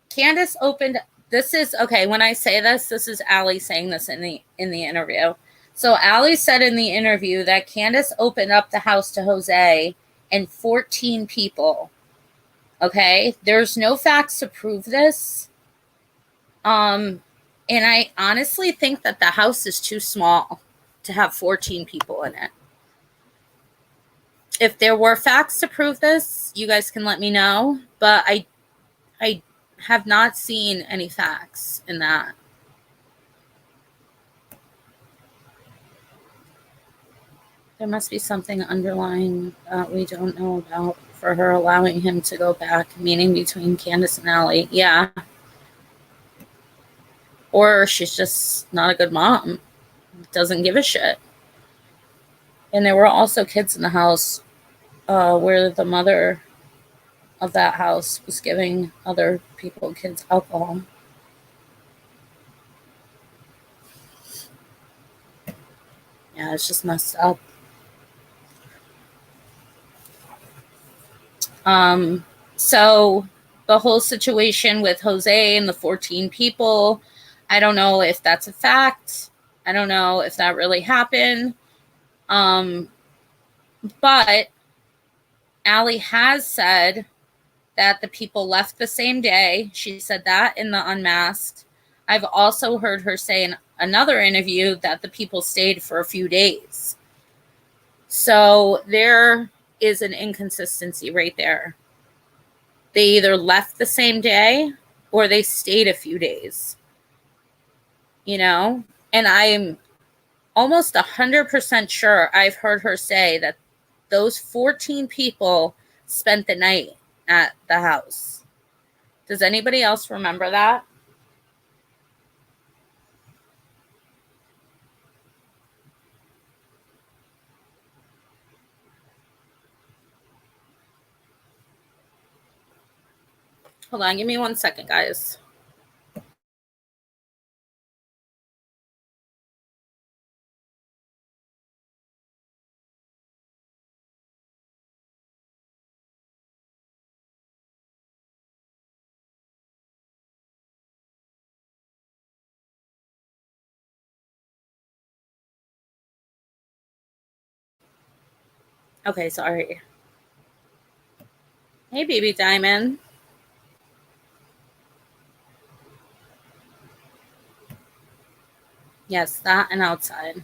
A: Candace opened. This is okay. When I say this is Allie saying this in the interview. So Allie said in the interview that Candace opened up the house to Jose and 14 people. Okay, there's no facts to prove this. And I honestly think that the house is too small to have 14 people in it. If there were facts to prove this, you guys can let me know. But I have not seen any facts in that. There must be something underlying that we don't know about for her allowing him to go back, meaning between Candace and Allie. Yeah. Or she's just not a good mom. Doesn't give a shit. And there were also kids in the house where the mother of that house was giving other kids alcohol. Yeah, it's just messed up. So the whole situation with Jose and the 14 people, I don't know if that's a fact. I don't know if that really happened. But Allie has said that the people left the same day. She said that in the Unmasked. I've also heard her say in another interview that the people stayed for a few days. So there is an inconsistency right there. They either left the same day or they stayed a few days. And I'm almost 100% sure I've heard her say that those 14 people spent the night at the house. Does anybody else remember that? Hold on, give me 1 second, guys. Okay, sorry. Hey, baby diamond. Yes, that and outside.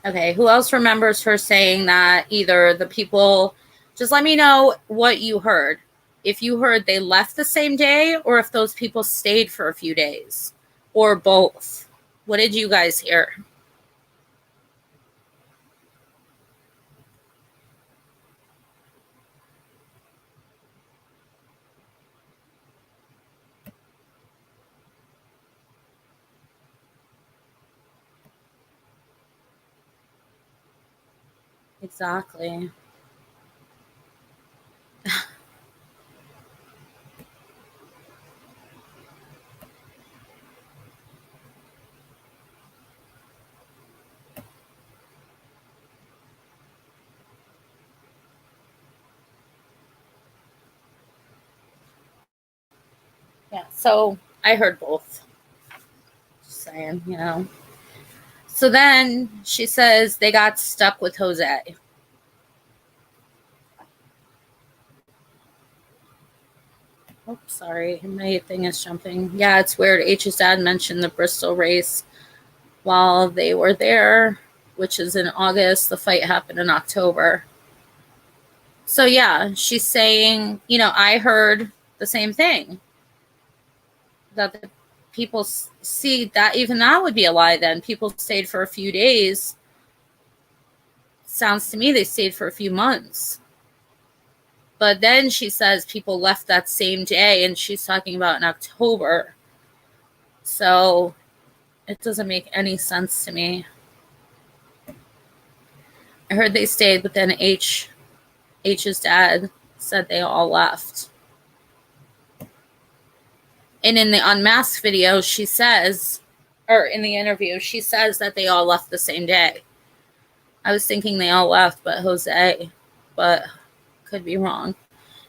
A: Okay, who else remembers her saying that either the people, just let me know what you heard. If you heard they left the same day or if those people stayed for a few days or both. What did you guys hear? Exactly. Yeah, so I heard both. Just saying, you know. So then she says they got stuck with Jose. Oh, sorry, my thing is jumping. Yeah, it's weird. H's dad mentioned the Bristol race while they were there, which is in August. The fight happened in October. So yeah, she's saying, you know, I heard the same thing, that the people see that even that would be a lie. Then people stayed for a few days. Sounds to me they stayed for a few months. But then she says people left that same day, and she's talking about in October. So it doesn't make any sense to me. I heard they stayed, but then H's dad said they all left. And in the unmasked video, she says, or in the interview, she says that they all left the same day. I was thinking they all left but Jose, but could be wrong.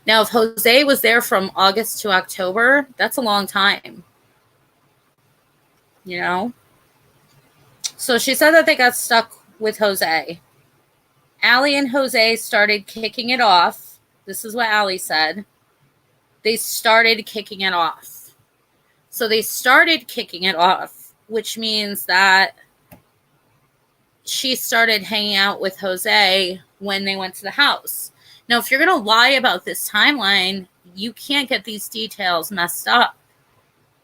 A: Now, if Jose was there from August to October, that's a long time, you know? So she said that they got stuck with Jose. Allie and Jose started kicking it off. This is what Allie said. They started kicking it off. So they started kicking it off, which means that she started hanging out with Jose when they went to the house. Now, if you're going to lie about this timeline, you can't get these details messed up.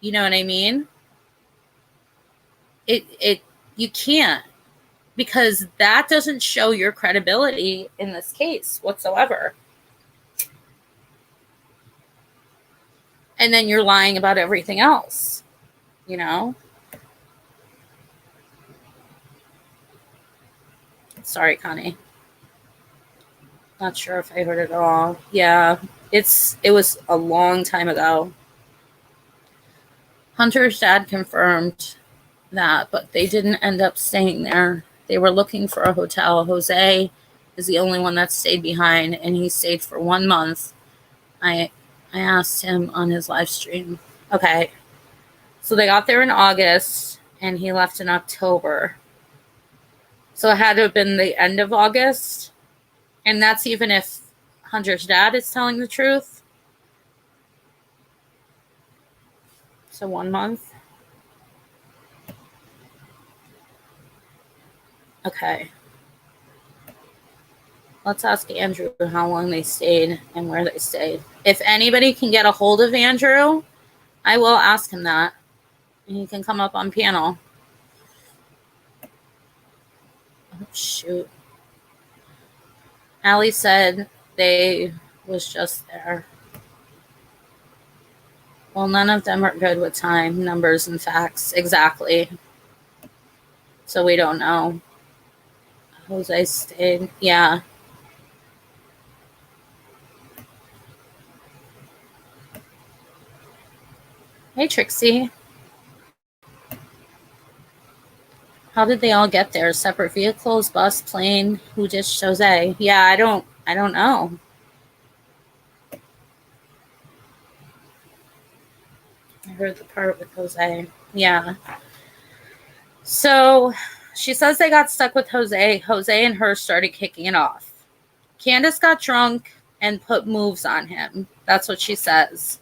A: You know what I mean? You can't, because that doesn't show your credibility in this case whatsoever. And then you're lying about everything else, you know? Sorry, Connie. Not sure if I heard it all. Yeah, it was a long time ago. Hunter's dad confirmed that, but they didn't end up staying there. They were looking for a hotel. Jose is the only one that stayed behind, and he stayed for 1 month. I asked him on his live stream. Okay, so they got there in August, and he left in October. So it had to have been the end of August, and that's even if Hunter's dad is telling the truth. So 1 month. Okay. Let's ask Andrew how long they stayed and where they stayed. If anybody can get a hold of Andrew, I will ask him that. And he can come up on panel. Oh, shoot. Allie said they was just there. Well, none of them are good with time, numbers, and facts. Exactly. So we don't know. Jose stayed. Yeah. Hey, Trixie. How did they all get there? Separate vehicles, bus, plane? Who ditched Jose? Yeah, I don't know. I heard the part with Jose. Yeah. So she says they got stuck with Jose. Jose and her started kicking it off. Candace got drunk and put moves on him. That's what she says.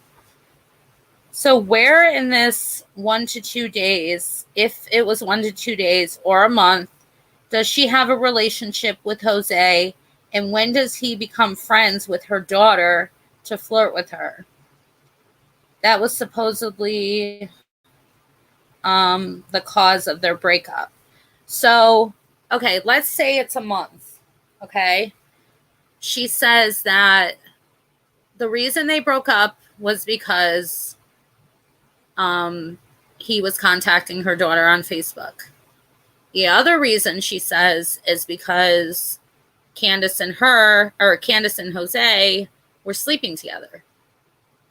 A: So where in this 1 to 2 days, if it was 1 to 2 days or a month, does she have a relationship with Jose? And when does he become friends with her daughter to flirt with her? That was supposedly the cause of their breakup. So, okay, let's say it's a month. Okay. She says that the reason they broke up was because he was contacting her daughter on Facebook. The other reason, she says, is because Candace and Jose were sleeping together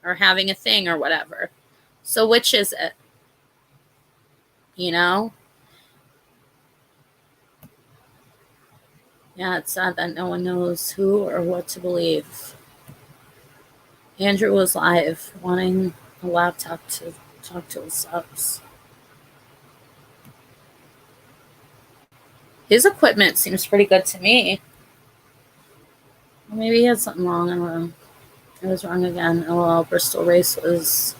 A: or having a thing or whatever. So which is it? You know? Yeah, it's sad that no one knows who or what to believe. Andrew was live, wanting a laptop to talk to his subs. His equipment seems pretty good to me. Maybe he had something wrong. I don't know. I was wrong again. Oh, well, Bristol race was...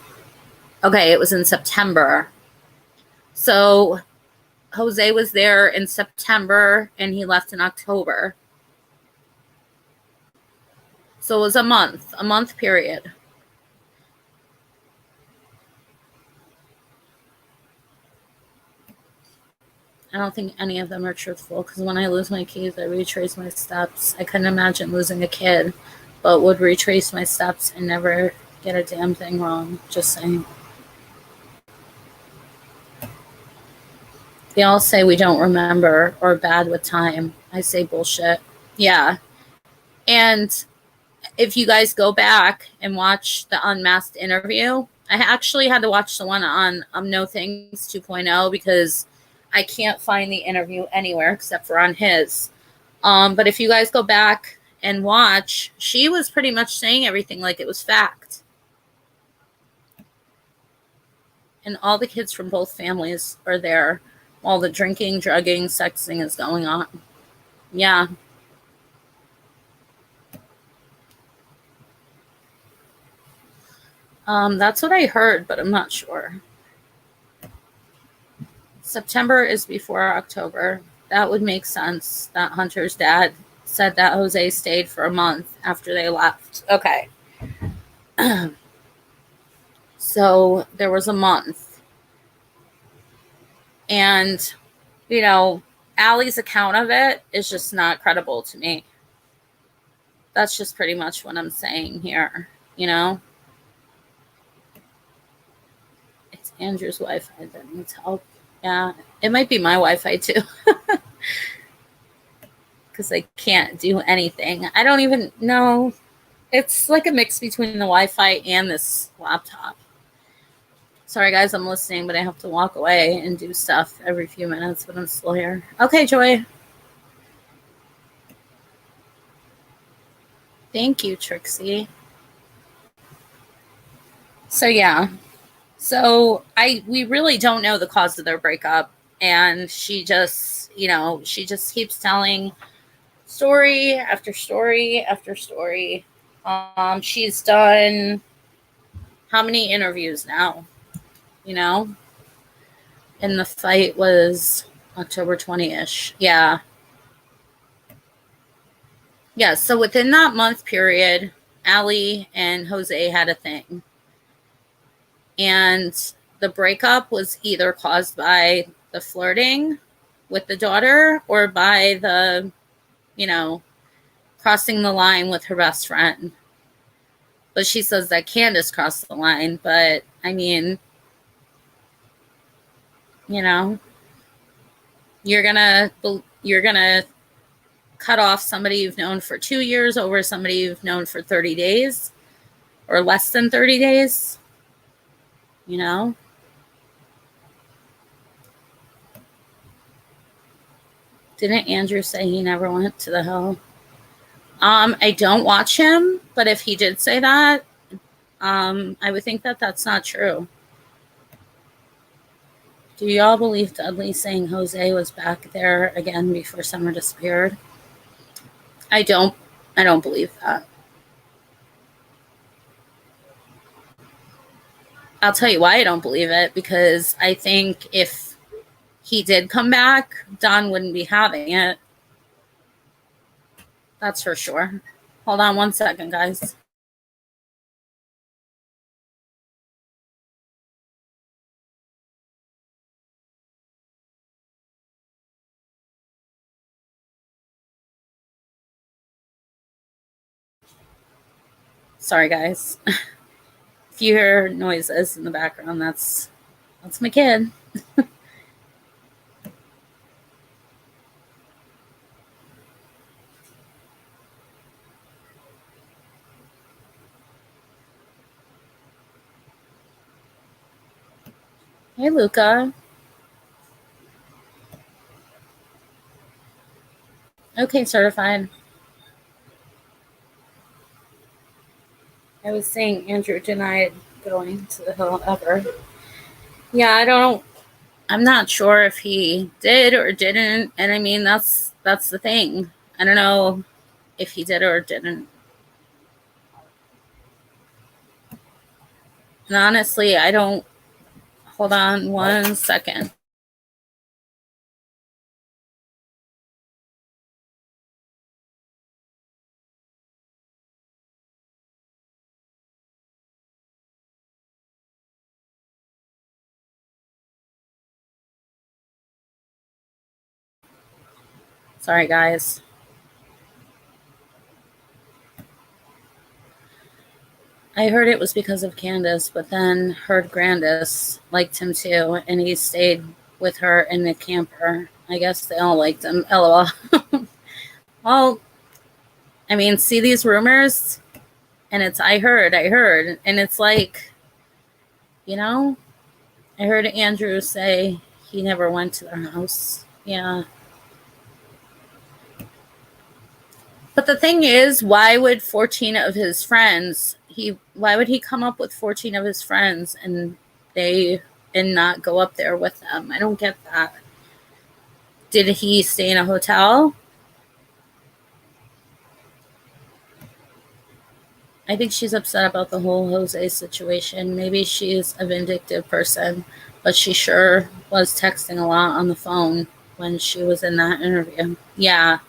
A: Okay, it was in September. So Jose was there in September and he left in October. So it was a month period. I don't think any of them are truthful because when I lose my keys, I retrace my steps. I couldn't imagine losing a kid, but would retrace my steps and never get a damn thing wrong. Just saying. They all say we don't remember or bad with time. I say bullshit. Yeah. And if you guys go back and watch the Unmasked interview, I actually had to watch the one on No Things 2.0 because I can't find the interview anywhere except for on his. But if you guys go back and watch, she was pretty much saying everything like it was fact. And all the kids from both families are there. All the drinking, drugging, sexing is going on. Yeah. That's what I heard, but I'm not sure. September is before October. That would make sense that Hunter's dad said that Jose stayed for a month after they left. Okay. So there was a month. And, you know, Allie's account of it is just not credible to me. That's just pretty much what I'm saying here, you know? It's Andrew's Wi-Fi that needs help. Yeah, it might be my Wi-Fi too. Because I can't do anything. I don't even know. It's like a mix between the Wi-Fi and this laptop. Sorry, guys, I'm listening, but I have to walk away and do stuff every few minutes, but I'm still here. Okay, Joy. Thank you, Trixie. So, yeah. So, we really don't know the cause of their breakup. And she just, she just keeps telling story after story after story. She's done how many interviews now? And the fight was October 20-ish. Yeah. Yeah, so within that month period, Allie and Jose had a thing. And the breakup was either caused by the flirting with the daughter or by the, crossing the line with her best friend. But she says that Candace crossed the line. But, I mean, you're gonna cut off somebody you've known for 2 years over somebody you've known for 30 days or less than 30 days. you know? Didn't Andrew say he never went to the hill? I don't watch him, but if he did say that, I would think that that's not true. Do y'all believe Dudley saying Jose was back there again before Summer disappeared? I don't believe that. I'll tell you why I don't believe it, because I think if he did come back, Don wouldn't be having it. That's for sure. Hold on one second, guys. Sorry, guys. If you hear noises in the background, that's my kid. Hey, Luca. Okay, certified. I was saying Andrew denied going to the hill ever. Yeah, I'm not sure if he did or didn't. And I mean, that's the thing. I don't know if he did or didn't. And honestly, I don't. Hold on one second. Sorry, guys. I heard it was because of Candace, but then heard Grandis liked him too, and he stayed with her in the camper. I guess they all liked him. LOL. Well, I mean, see these rumors, and it's I heard, and it's like, you know, I heard Andrew say he never went to their house. Yeah. But the thing is, why would 14 of his friends, why would he come up with 14 of his friends and not go up there with them? I don't get that. Did he stay in a hotel? I think she's upset about the whole Jose situation. Maybe she's a vindictive person, but she sure was texting a lot on the phone when she was in that interview. Yeah,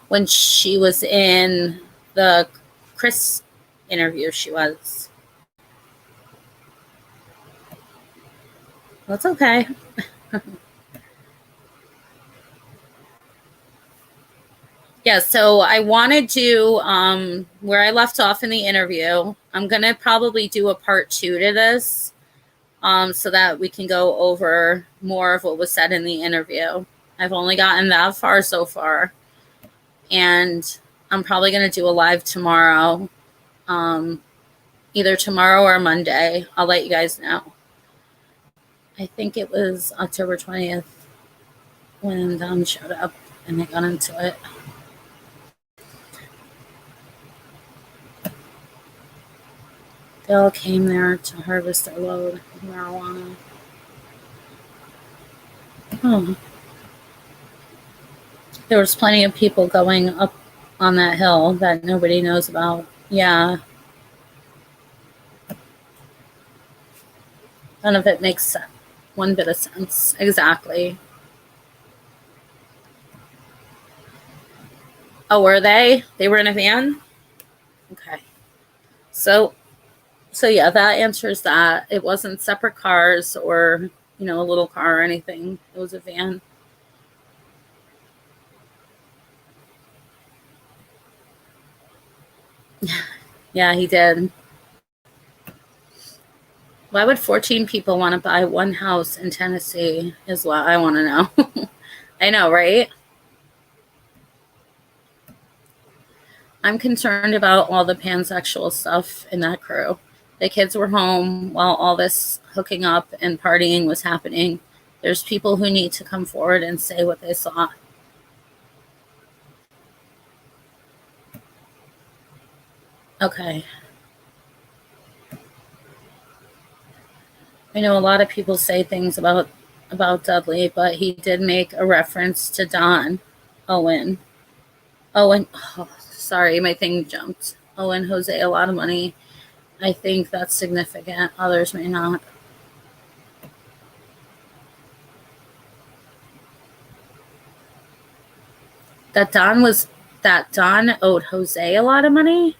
A: when she was in the Chris interview, she was. That's okay. Yeah, so I wanted to, where I left off in the interview, I'm going to probably do a part 2 to this, so that we can go over more of what was said in the interview. I've only gotten that far so far, and I'm probably going to do a live tomorrow, either tomorrow or Monday. I'll let you guys know. I think it was October 20th when Dom showed up and they got into it. They all came there to harvest their load of marijuana. Oh. There was plenty of people going up on that hill that nobody knows about. Yeah. None of it makes one bit of sense. Exactly. Oh, were they? They were in a van? Okay. So yeah, that answers that. It wasn't separate cars or, a little car or anything. It was a van. Yeah, he did. Why would 14 people want to buy one house in Tennessee is what I want to know. I know, right? I'm concerned about all the pansexual stuff in that crew. The kids were home while all this hooking up and partying was happening. There's people who need to come forward and say what they saw. Okay. I know a lot of people say things about Dudley, but he did make a reference to Don Owen. Owen, oh, sorry, my thing jumped. Owen Jose a lot of money. I think that's significant. Others may not. That Don owed Jose a lot of money?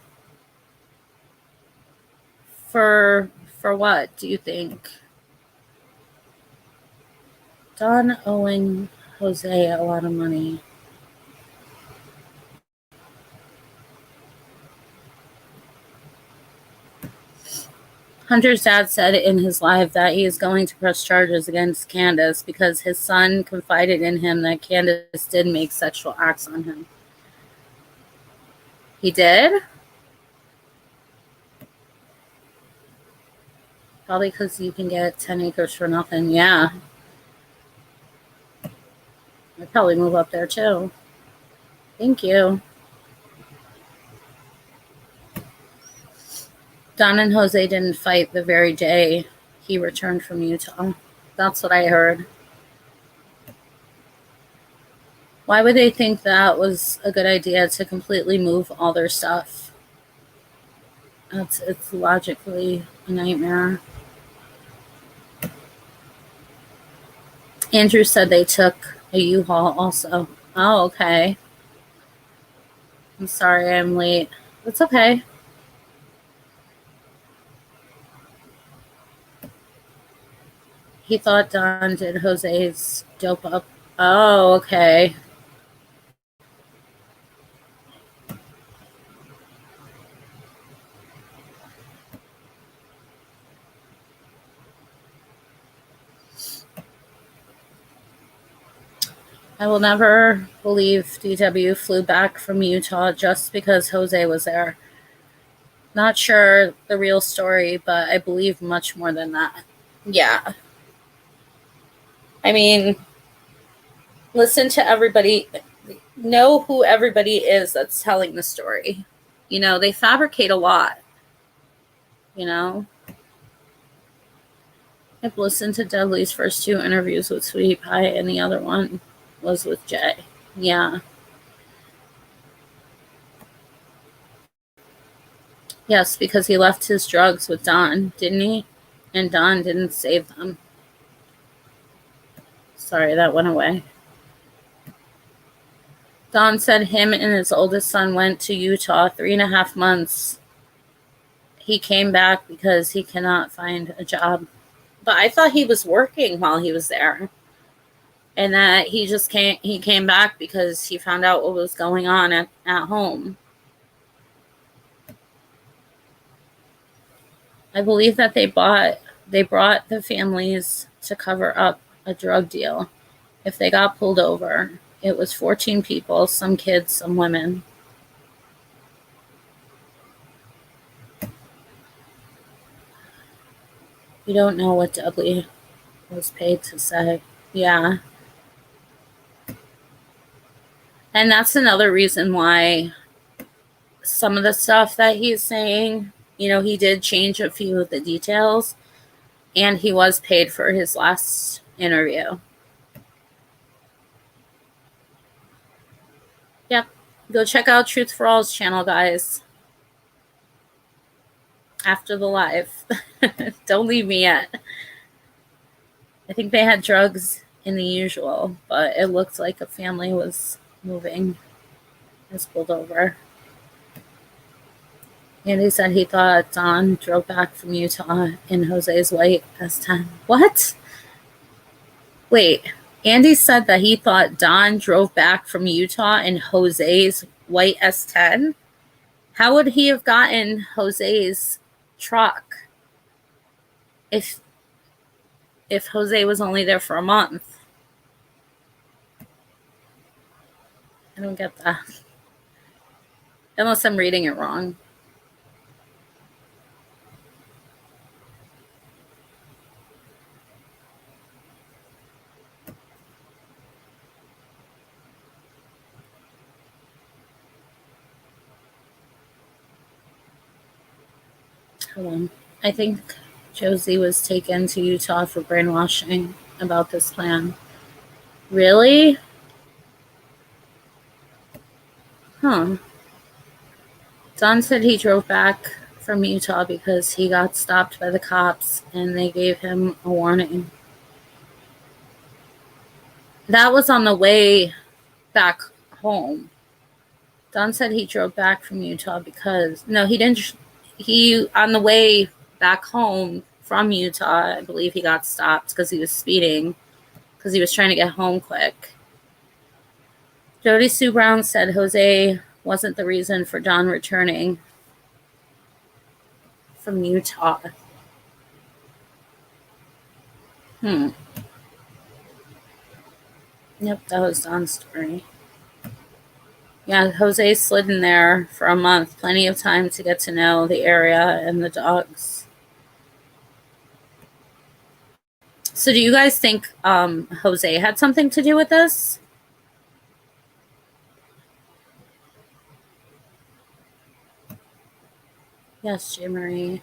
A: For what, do you think? Don owing Jose a lot of money. Hunter's dad said in his live that he is going to press charges against Candace because his son confided in him that Candace did make sexual acts on him. He did? Probably because you can get 10 acres for nothing. Yeah. I'd probably move up there too. Thank you. Don and Jose didn't fight the very day he returned from Utah. That's what I heard. Why would they think that was a good idea to completely move all their stuff? It's logically a nightmare. Andrew said they took a U-Haul also. Oh, okay. I'm sorry I'm late. It's okay. He thought Don did Jose's dope up. Oh, okay. I will never believe DW flew back from Utah just because Jose was there. Not sure the real story, but I believe much more than that. Yeah. I mean, listen to everybody. Know who everybody is that's telling the story. You know, they fabricate a lot. You know? I've listened to Dudley's first 2 interviews with Sweetie Pie, and the other one was with Jay. Yeah. Yes, because he left his drugs with Don, didn't he? And Don didn't save them. Sorry, that went away. Don said him and his oldest son went to Utah 3.5 months. He came back because he cannot find a job. But I thought he was working while he was there. And that he came back because he found out what was going on at home. I believe that they brought the families to cover up a drug deal. If they got pulled over, it was 14 people, some kids, some women. You don't know what Dudley was paid to say. Yeah. And that's another reason why some of the stuff that he's saying, you know, he did change a few of the details, and he was paid for his last interview. Yep. Go check out Truth for All's channel, guys. After the live. Don't leave me yet. I think they had drugs in the usual, but it looked like a family was moving. Was pulled over. And he said he thought Don drove back from Utah in Jose's white S10. What? Wait, Andy said that he thought Don drove back from Utah in Jose's white S10? How would he have gotten Jose's truck if Jose was only there for a month? I don't get that. Unless I'm reading it wrong. Hold on. I think Josie was taken to Utah for brainwashing about this plan. Really? Huh. Don said he drove back from Utah because he got stopped by the cops and they gave him a warning. That was on the way back home. Don said he drove back from Utah because no, he didn't. He on the way back home from Utah, I believe he got stopped because he was speeding because he was trying to get home quick. Jody Sue Brown said Jose wasn't the reason for Don returning from Utah. Yep, that was Don's story. Yeah, Jose slid in there for a month, plenty of time to get to know the area and the dogs. So do you guys think Jose had something to do with this? Yes, J. Marie.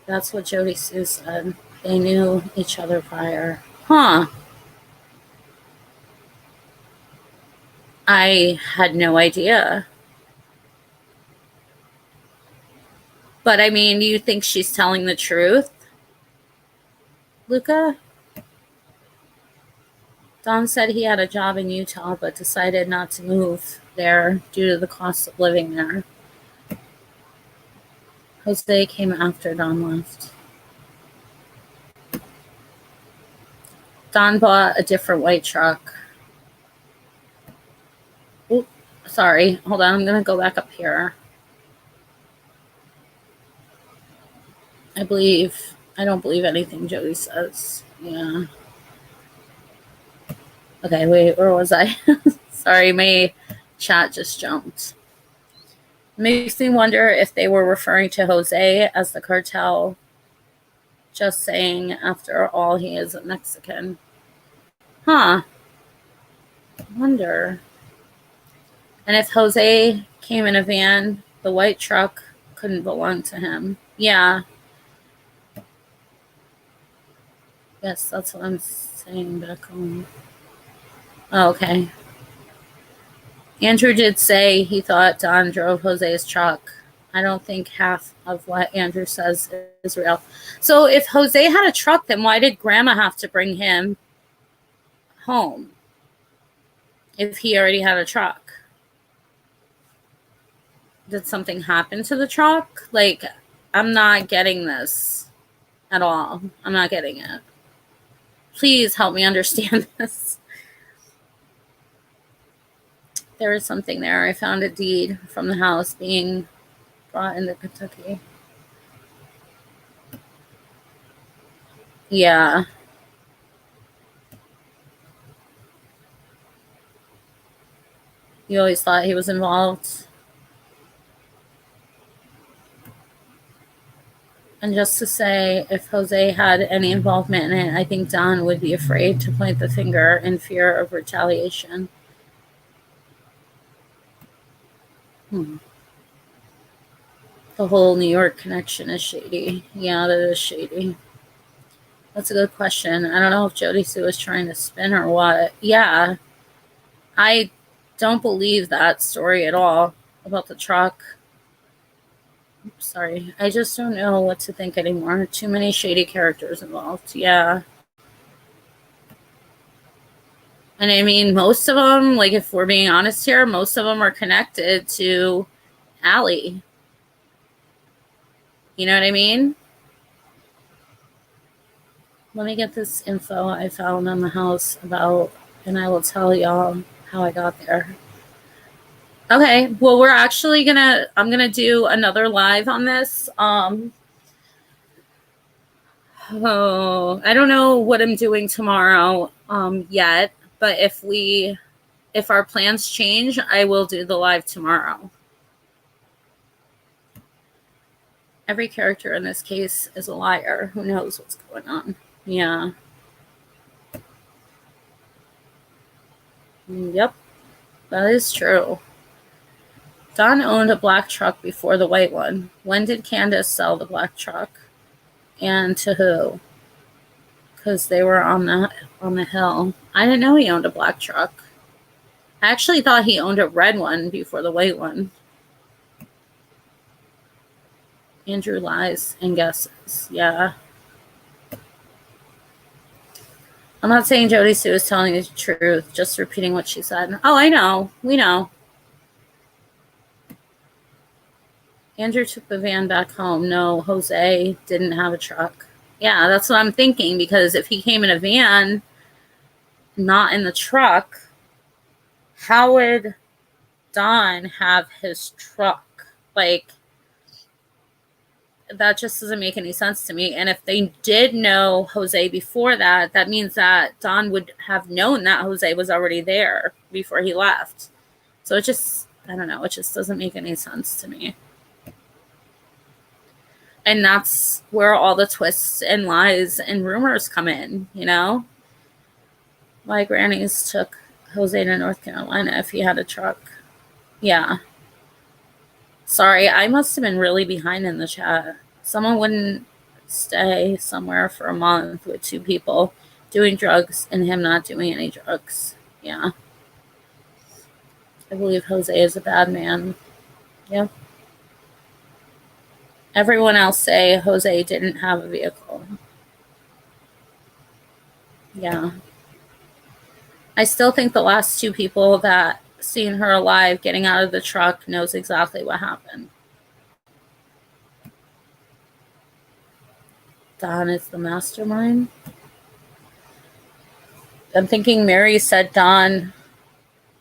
A: That's what Jody Sue said. They knew each other prior. Huh. I had no idea. But I mean, do you think she's telling the truth, Luca? Don said he had a job in Utah but decided not to move there due to the cost of living there. Jose came after Don left. Don bought a different white truck. Oop, sorry. Hold on. I'm going to go back up here. I don't believe anything Jody says. Yeah. Okay, wait, where was I? Sorry, my chat just jumped. Makes me wonder if they were referring to Jose as the cartel. Just saying, after all, he is a Mexican. Huh. I wonder. And if Jose came in a van, the white truck couldn't belong to him. Yeah. Yes, that's what I'm saying back home. Oh, okay. Andrew did say he thought Don drove Jose's truck. I don't think half of what Andrew says is real. So if Jose had a truck, then why did Grandma have to bring him home if he already had a truck? Did something happen to the truck? Like, I'm not getting this at all. I'm not getting it. Please help me understand this. There is something there. I found a deed from the house being brought into Kentucky. Yeah. You always thought he was involved. And just to say, if Jose had any involvement in it, I think Don would be afraid to point the finger in fear of retaliation. The whole New York connection is shady. Yeah, that is shady. That's a good question. I don't know if Jody Sue was trying to spin or what. Yeah. I don't believe that story at all about the truck. Oops, sorry. I just don't know what to think anymore. Too many shady characters involved. Yeah. And I mean, most of them, like if we're being honest here, most of them are connected to Allie. You know what I mean? Let me get this info I found on the house about, and I will tell y'all how I got there. Okay, well, I'm gonna do another live on this. I don't know what I'm doing tomorrow yet, but if our plans change, I will do the live tomorrow. Every character in this case is a liar. Who knows what's going on? Yeah. Yep, that is true. Don owned a black truck before the white one. When did Candace sell the black truck? And to who? Because they were on the hill. I didn't know he owned a black truck. I actually thought he owned a red one before the white one. Andrew lies and guesses. Yeah. I'm not saying Jody Sue is telling the truth, just repeating what she said. Oh, I know. We know. Andrew took the van back home. No, Jose didn't have a truck. Yeah, that's what I'm thinking, because if he came in a van, not in the truck, how would Don have his truck? Like, that just doesn't make any sense to me. And if they did know Jose before that, that means that Don would have known that Jose was already there before he left. So it just, I don't know, it just doesn't make any sense to me. And that's where all the twists and lies and rumors come in, you know? Why Granny's took Jose to North Carolina if he had a truck. Yeah. Sorry, I must have been really behind in the chat. Someone wouldn't stay somewhere for a month with two people doing drugs and him not doing any drugs. Yeah. I believe Jose is a bad man. Yeah. Everyone else say Jose didn't have a vehicle. Yeah. I still think the last two people that seen her alive getting out of the truck knows exactly what happened. Don is the mastermind. I'm thinking Mary said Don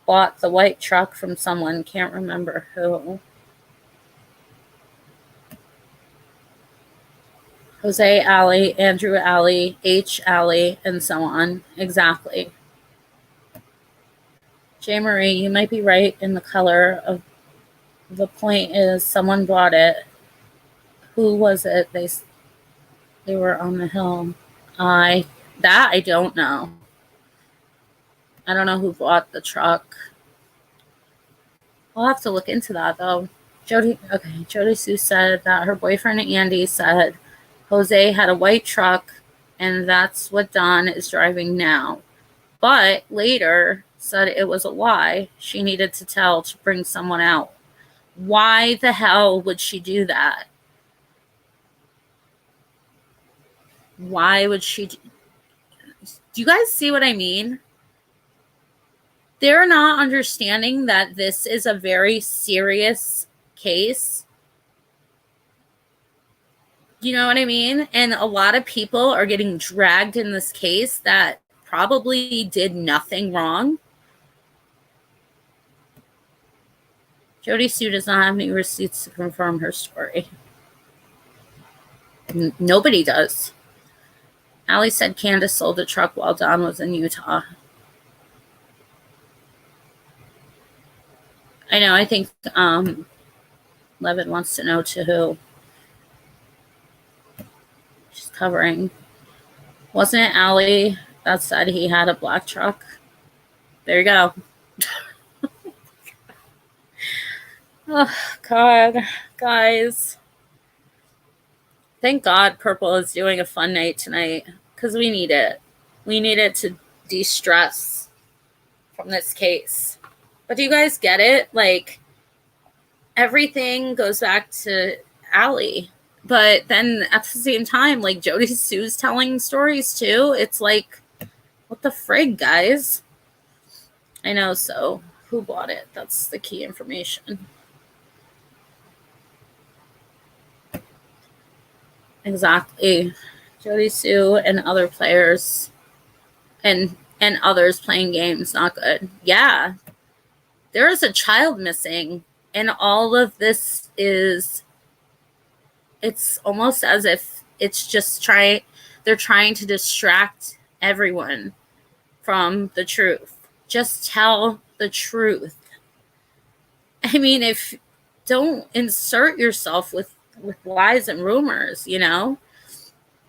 A: bought the white truck from someone. Can't remember who. Jose Alley, Andrew Alley, H Alley, and so on. Exactly. J. Marie, you might be right in the color of the point is someone bought it. Who was it? They were on the hill. I don't know. I don't know who bought the truck. I'll have to look into that though. Jody Sue said that her boyfriend Andy said Jose had a white truck and that's what Don is driving now. But later said it was a lie she needed to tell to bring someone out. Why the hell would she do that? Why would she do you guys see what I mean? They're not understanding that this is a very serious case. You know what I mean? And a lot of people are getting dragged in this case that probably did nothing wrong. Jody Sue does not have any receipts to confirm her story. Nobody does. Allie said Candace sold a truck while Don was in Utah. I know, I think Levin wants to know to who. She's covering. Wasn't it Allie that said he had a black truck? There you go. Oh, God. Guys. Thank God Purple is doing a fun night tonight because we need it. We need it to de-stress from this case. But do you guys get it? Like, everything goes back to Allie. But then at the same time, like, Jody Sue's telling stories too. It's like, what the frig, guys? I know, so who bought it? That's the key information. Exactly. Jody Sue and other players and others playing games, not good. Yeah. There is a child missing, and all of this is, it's almost as if it's just they're trying to distract everyone from the truth. Just tell the truth. I mean, don't insert yourself with lies and rumors, you know?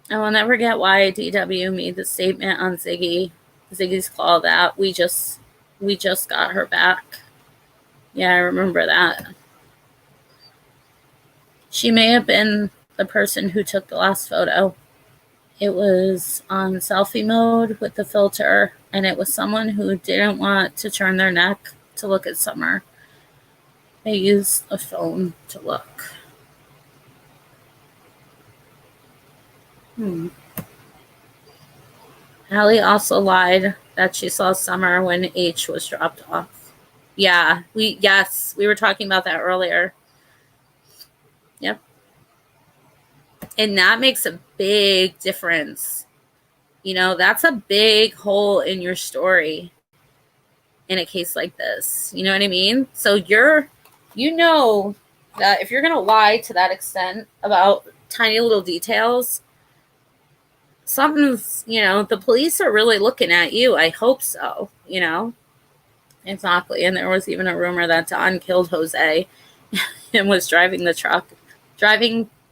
A: I will never get why DW made the statement on Ziggy's call that we just got her back. Yeah, I remember that. She may have been the person who took the last photo. It was on selfie mode with the filter, and it was someone who didn't want to turn their neck to look at Summer. They used a phone to look. Allie also lied that she saw Summer when H was dropped off. Yeah, we were talking about that earlier. Yep. And that makes a big difference. You know, that's a big hole in your story in a case like this. You know what I mean? So you know that if you're going to lie to that extent about tiny little details, something's, the police are really looking at you. I hope so, Exactly. And there was even a rumor that Don killed Jose and was driving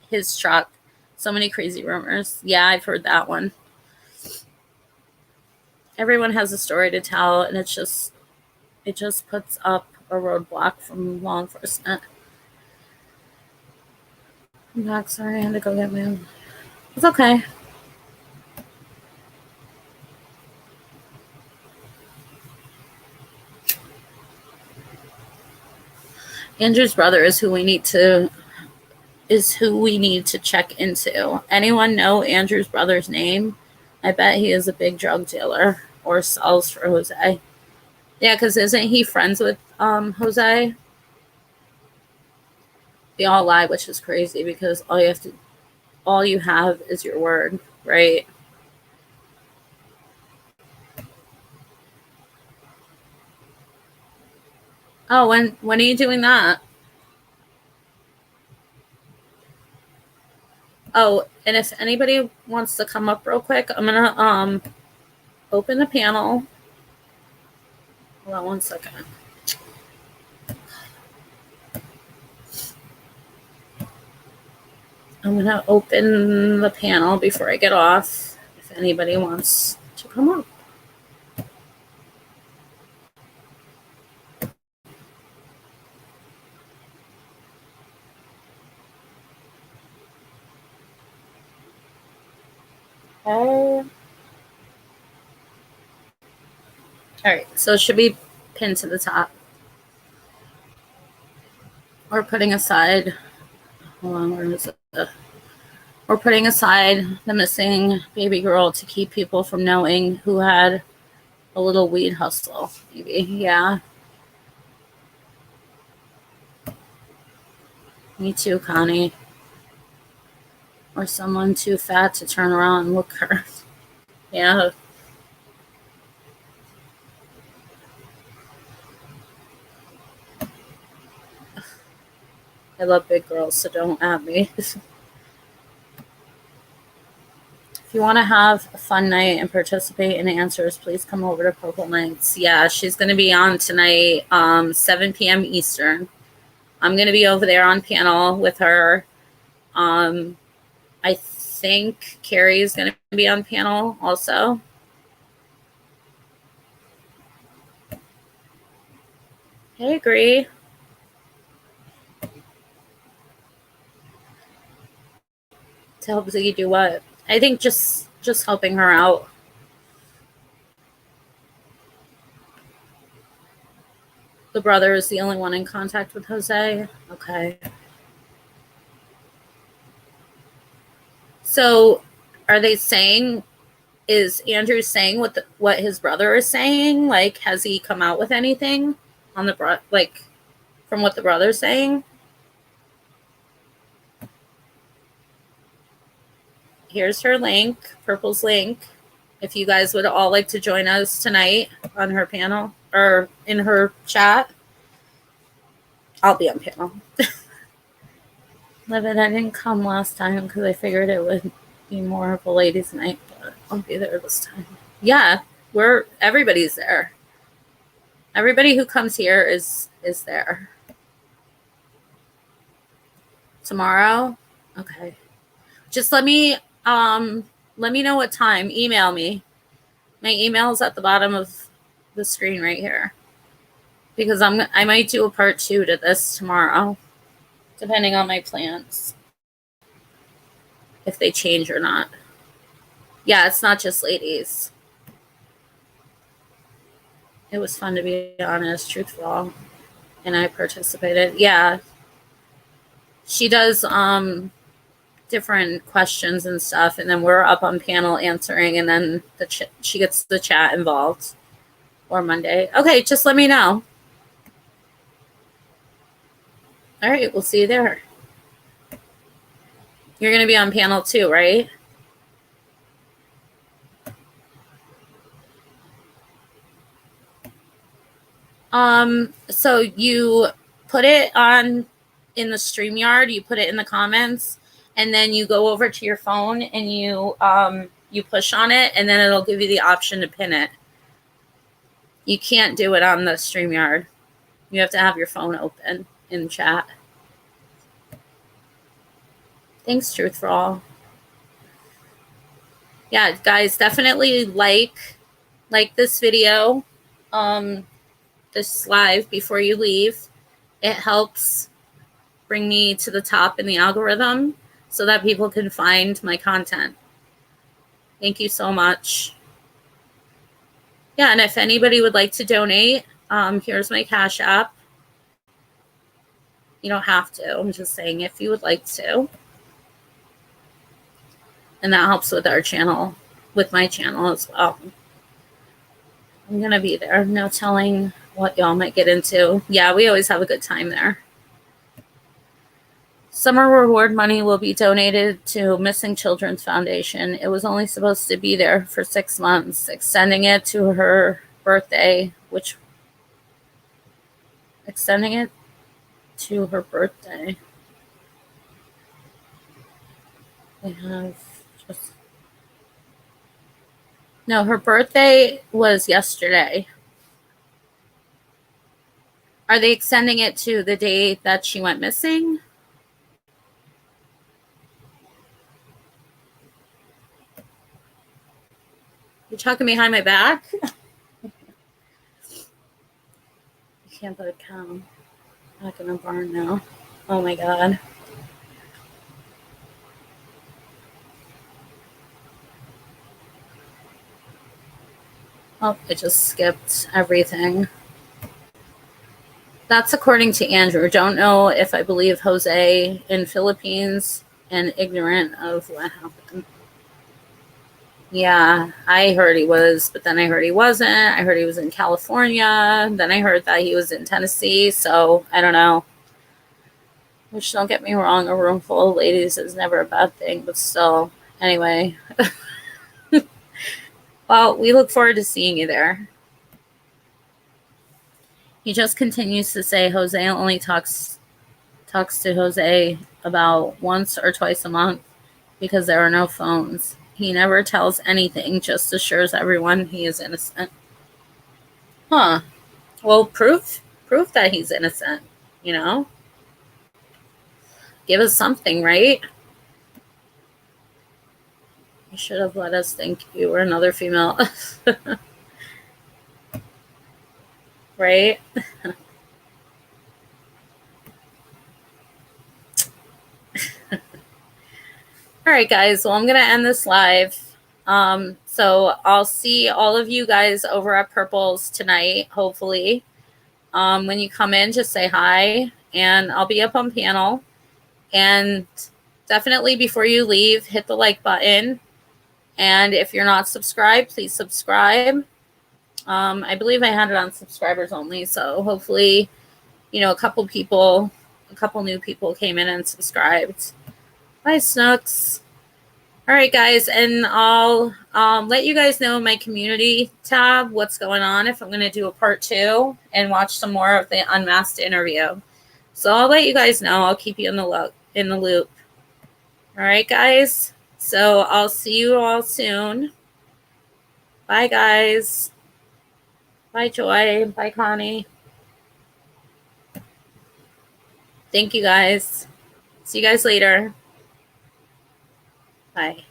A: his truck. So many crazy rumors. Yeah, I've heard that one. Everyone has a story to tell, and it just puts up a roadblock from law enforcement. I'm back. Sorry, I had to go get my own. It's okay. Andrew's brother is who we need to check into. Anyone know Andrew's brother's name? I bet he is a big drug dealer or sells for Jose. Yeah, because isn't he friends with Jose? They all lie, which is crazy because all you have is your word, right? Oh, when are you doing that? Oh, and if anybody wants to come up real quick, I'm gonna open the panel. Hold on 1 second. I'm gonna open the panel before I get off. If anybody wants to come up. All right, so it should be pinned to the top. We're putting aside, hold on, where is it? We're putting aside the missing baby girl to keep people from knowing who had a little weed hustle, maybe. Yeah. Me too, Connie. Or someone too fat to turn around and look her. Yeah. I love big girls, so don't at me. If you want to have a fun night and participate in answers, please come over to Purple Nights. Yeah, she's going to be on tonight, 7 p.m. Eastern. I'm going to be over there on panel with her. I think Carrie is going to be on panel also. I agree. To help Ziggy do what? I think just helping her out. The brother is the only one in contact with Jose. Okay. So, are they saying? Is Andrew saying what his brother is saying? Like, has he come out with anything on the from what the brother's saying? Here's her link, Purple's link. If you guys would all like to join us tonight on her panel or in her chat, I'll be on panel. Livid, I didn't come last time because I figured it would be more of a ladies' night, but I'll be there this time. Yeah, everybody's there. Everybody who comes here is there. Tomorrow? Okay. Just let me know what time. Email me. My email is at the bottom of the screen right here. Because I might do a part 2 to this tomorrow. depending on my plans, if they change or not. Yeah, it's not just ladies. It was fun, to be honest, truthful, and I participated. Yeah, she does different questions and stuff, and then we're up on panel answering, and then she gets the chat involved. Or Monday. Okay, just let me know. All right, we'll see you there. You're going to be on panel too, right? So you put it on in the StreamYard, you put it in the comments, and then you go over to your phone and you push on it, and then it'll give you the option to pin it. You can't do it on the StreamYard. You have to have your phone open in chat. Thanks, Truth for All. Yeah, guys, definitely like this video, this live before you leave. It helps bring me to the top in the algorithm so that people can find my content. Thank you so much. Yeah, and if anybody would like to donate, here's my Cash App. You don't have to. I'm just saying if you would like to. And that helps with our channel, with my channel as well. I'm going to be there. No telling what y'all might get into. Yeah, we always have a good time there. Summer reward money will be donated to Missing Children's Foundation. It was only supposed to be there for 6 months, extending it to her birthday, extending it to her birthday. They have just... No, her birthday was yesterday. Are they extending it to the day that she went missing? You're talking behind my back? You can't put a cow back in a barn now. Oh my God. Oh, I just skipped everything. That's according to Andrew. Don't know if I believe Jose in Philippines and ignorant of what happened. Yeah, I heard he was, but then I heard he wasn't. I heard he was in California. Then I heard that he was in Tennessee. So I don't know. Which, don't get me wrong, a room full of ladies is never a bad thing, but still. Anyway. Well, we look forward to seeing you there. He just continues to say Jose only talks to Jose about once or twice a month because there are no phones. He never tells anything, just assures everyone he is innocent. Huh. Well, proof that he's innocent, you know? Give us something, right? You should have let us think you were another female. Right? All right, guys. Well, I'm going to end this live. So I'll see all of you guys over at Purple's tonight, hopefully. When you come in, just say hi, and I'll be up on panel. And definitely before you leave, hit the like button. And if you're not subscribed, please subscribe. I believe I had it on subscribers only, so hopefully, a couple new people came in and subscribed. Bye, Snooks. All right, guys, and I'll let you guys know in my community tab what's going on, if I'm going to do a part 2 and watch some more of the Unmasked interview. So I'll let you guys know. I'll keep you in the loop. All right, guys. So I'll see you all soon. Bye, guys. Bye, Joy. Bye, Connie. Thank you, guys. See you guys later. Bye.